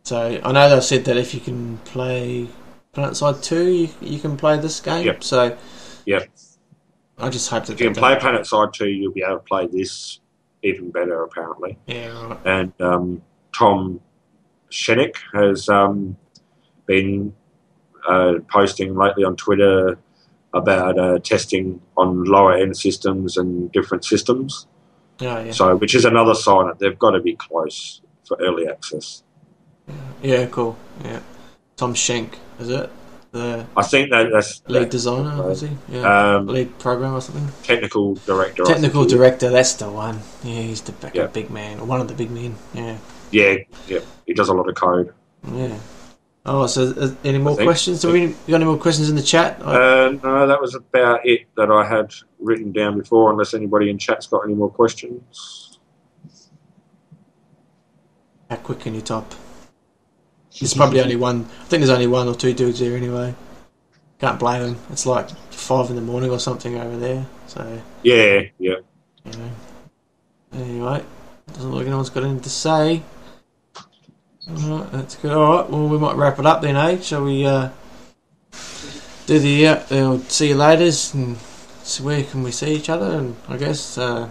So I know they've said that if you can play PlanetSide 2, you can play this game. Yep. So yep. I just hope that if you can play PlanetSide 2, you'll be able to play this even better, apparently. Yeah, right. And Tom Shenik has been posting lately on Twitter about testing on lower end systems and different systems. Oh, yeah. So, which is another sign that they've got to be close for early access. Yeah, cool. Yeah, Tom Schenk, is it? The I think that's lead designer, is he? Yeah. Lead programmer or something. Technical director. Technical director. That's the one. Yeah, he's the big man, or one of the big men. Yeah. Yeah. He does a lot of code. Yeah. Oh, so any more questions? You got any more questions in the chat? No, that was about it that I had written down before, unless anybody in chat's got any more questions. How quick can you type? There's probably only one. I think there's only one or two dudes here anyway. Can't blame them. It's like 5 in the morning or something over there. So yeah. You know. Anyway, doesn't look like anyone's got anything to say. Alright, that's good. Alright, well, we might wrap it up then, eh? Shall we do the see you laters and see where can we see each other? And I guess where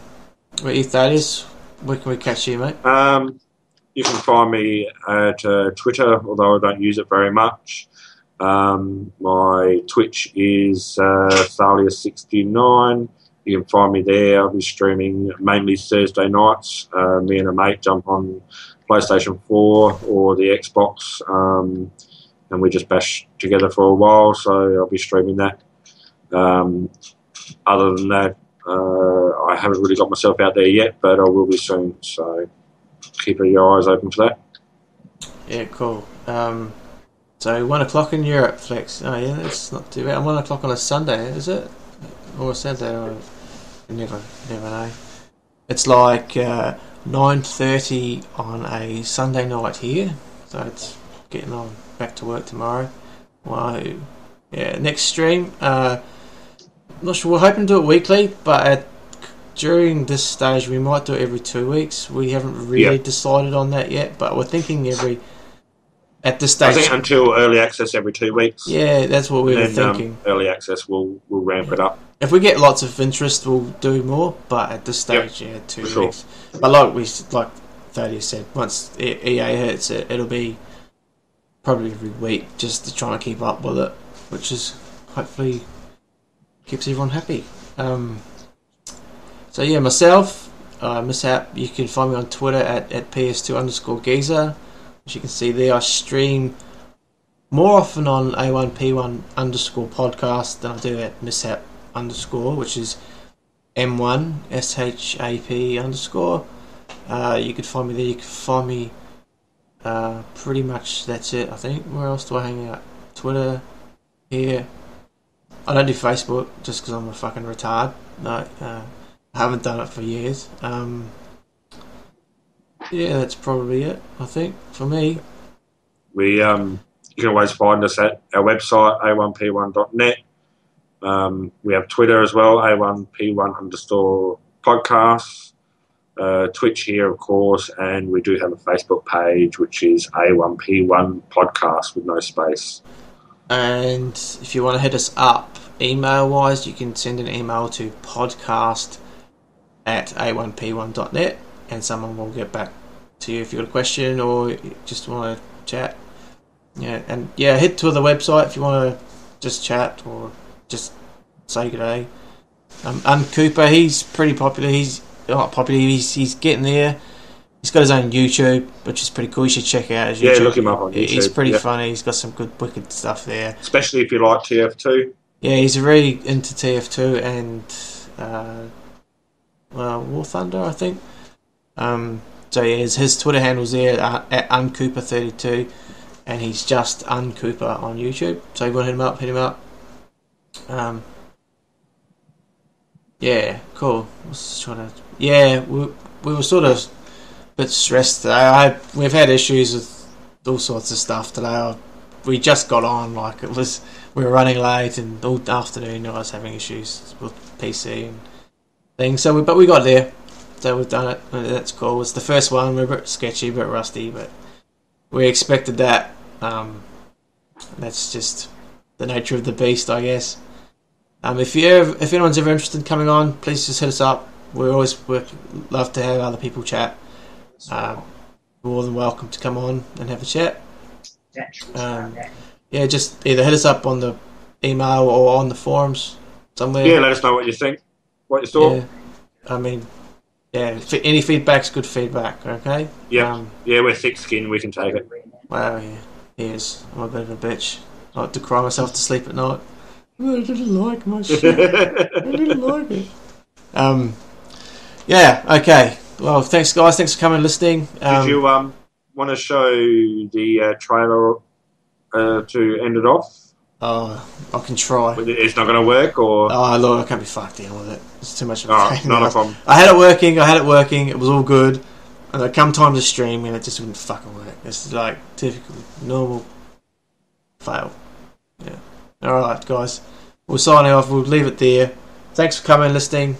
E30s, where can we catch you, mate? You can find me at Twitter, although I don't use it very much. My Twitch is Thalia69. You can find me there. I'll be streaming mainly Thursday nights. Me and a mate jump on PlayStation 4 or the Xbox, and we just bash together for a while, so I'll be streaming that. Other than that, I haven't really got myself out there yet, but I will be soon, so keep your eyes open for that. Yeah, cool. So 1 o'clock in Europe, Flex. Oh yeah, that's not too bad. 1 o'clock on a Sunday, is it? Or a Saturday? Or never know. It's like 9:30 on a Sunday night here, so it's getting on back to work tomorrow. Wow. Yeah, next stream. Not sure. We're hoping to do it weekly, but during this stage, we might do it every 2 weeks. We haven't really decided on that yet, but we're thinking at this stage. I think until early access every 2 weeks. Yeah, that's what we were thinking. Early access, we'll ramp it up. If we get lots of interest, we'll do more. But at this stage, 2 weeks. Sure. But like Thaddeus said, once EA hits it, it'll be probably every week, just to try and keep up with it, which is hopefully keeps everyone happy. So yeah, myself, Mishap, you can find me on Twitter at PS2_geezer. As you can see there, I stream more often on A1P1 _ podcast than I do at Mishap _, which is M1 SHAP _. You could find me there. You can find me pretty much, that's it, I think. Where else do I hang out? Twitter, here. I don't do Facebook just because I'm a fucking retard. No, I haven't done it for years. Yeah, that's probably it, I think, for me. You can always find us at our website, a1p1.net. We have Twitter as well, A1P1 _podcasts. Twitch here, of course, and we do have a Facebook page, which is A1P1 podcast with no space. And if you want to hit us up email-wise, you can send an email to podcast@a1p1.net, and someone will get back to you if you've got a question or you just want to chat. Yeah, and head to the website if you want to just chat or just say good day. Cooper, he's pretty popular. He's not popular. He's getting there. He's got his own YouTube, which is pretty cool. You should check out his YouTube. Yeah, look him up on YouTube. He's pretty funny. He's got some good wicked stuff there. Especially if you like TF2. Yeah, he's very into TF2 and War Thunder, I think. So yeah, his Twitter handle's there at uncooper32, and he's just uncooper on YouTube. So if you want to hit him up. Yeah, cool. We were sort of a bit stressed today. We've had issues with all sorts of stuff today. We just got on, we were running late, and all afternoon I was having issues with PC and things. But we got there. So we've done it. That's cool. It's the first one. We're a bit sketchy, a bit rusty, but we expected that. That's just the nature of the beast, I guess. If anyone's ever interested in coming on, please just hit us up. We love to have other people chat. More than welcome to come on and have a chat. Just either hit us up on the email or on the forums somewhere. Yeah, let us know what you think, what you thought. Any feedback's good feedback, okay? Yeah, we're thick-skinned, we can take it. Wow, yeah, he is. I'm a bit of a bitch. I like to cry myself to sleep at night. I didn't like my shit. I didn't like it. Yeah, okay. Well, thanks, guys. Thanks for coming and listening. Did you want to show the trailer to end it off? Oh, I can try. It's not going to work, or? Oh, look, I can't be fucked dealing with it. It's too much of a Oh, pain. not a problem. I had it working. It was all good. And then come time to stream, and it just wouldn't fucking work. It's like typical, normal fail. Yeah. Alright, guys. We'll sign off. We'll leave it there. Thanks for coming and listening.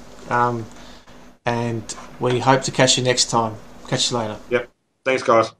And we hope to catch you next time. Catch you later. Yep. Thanks, guys.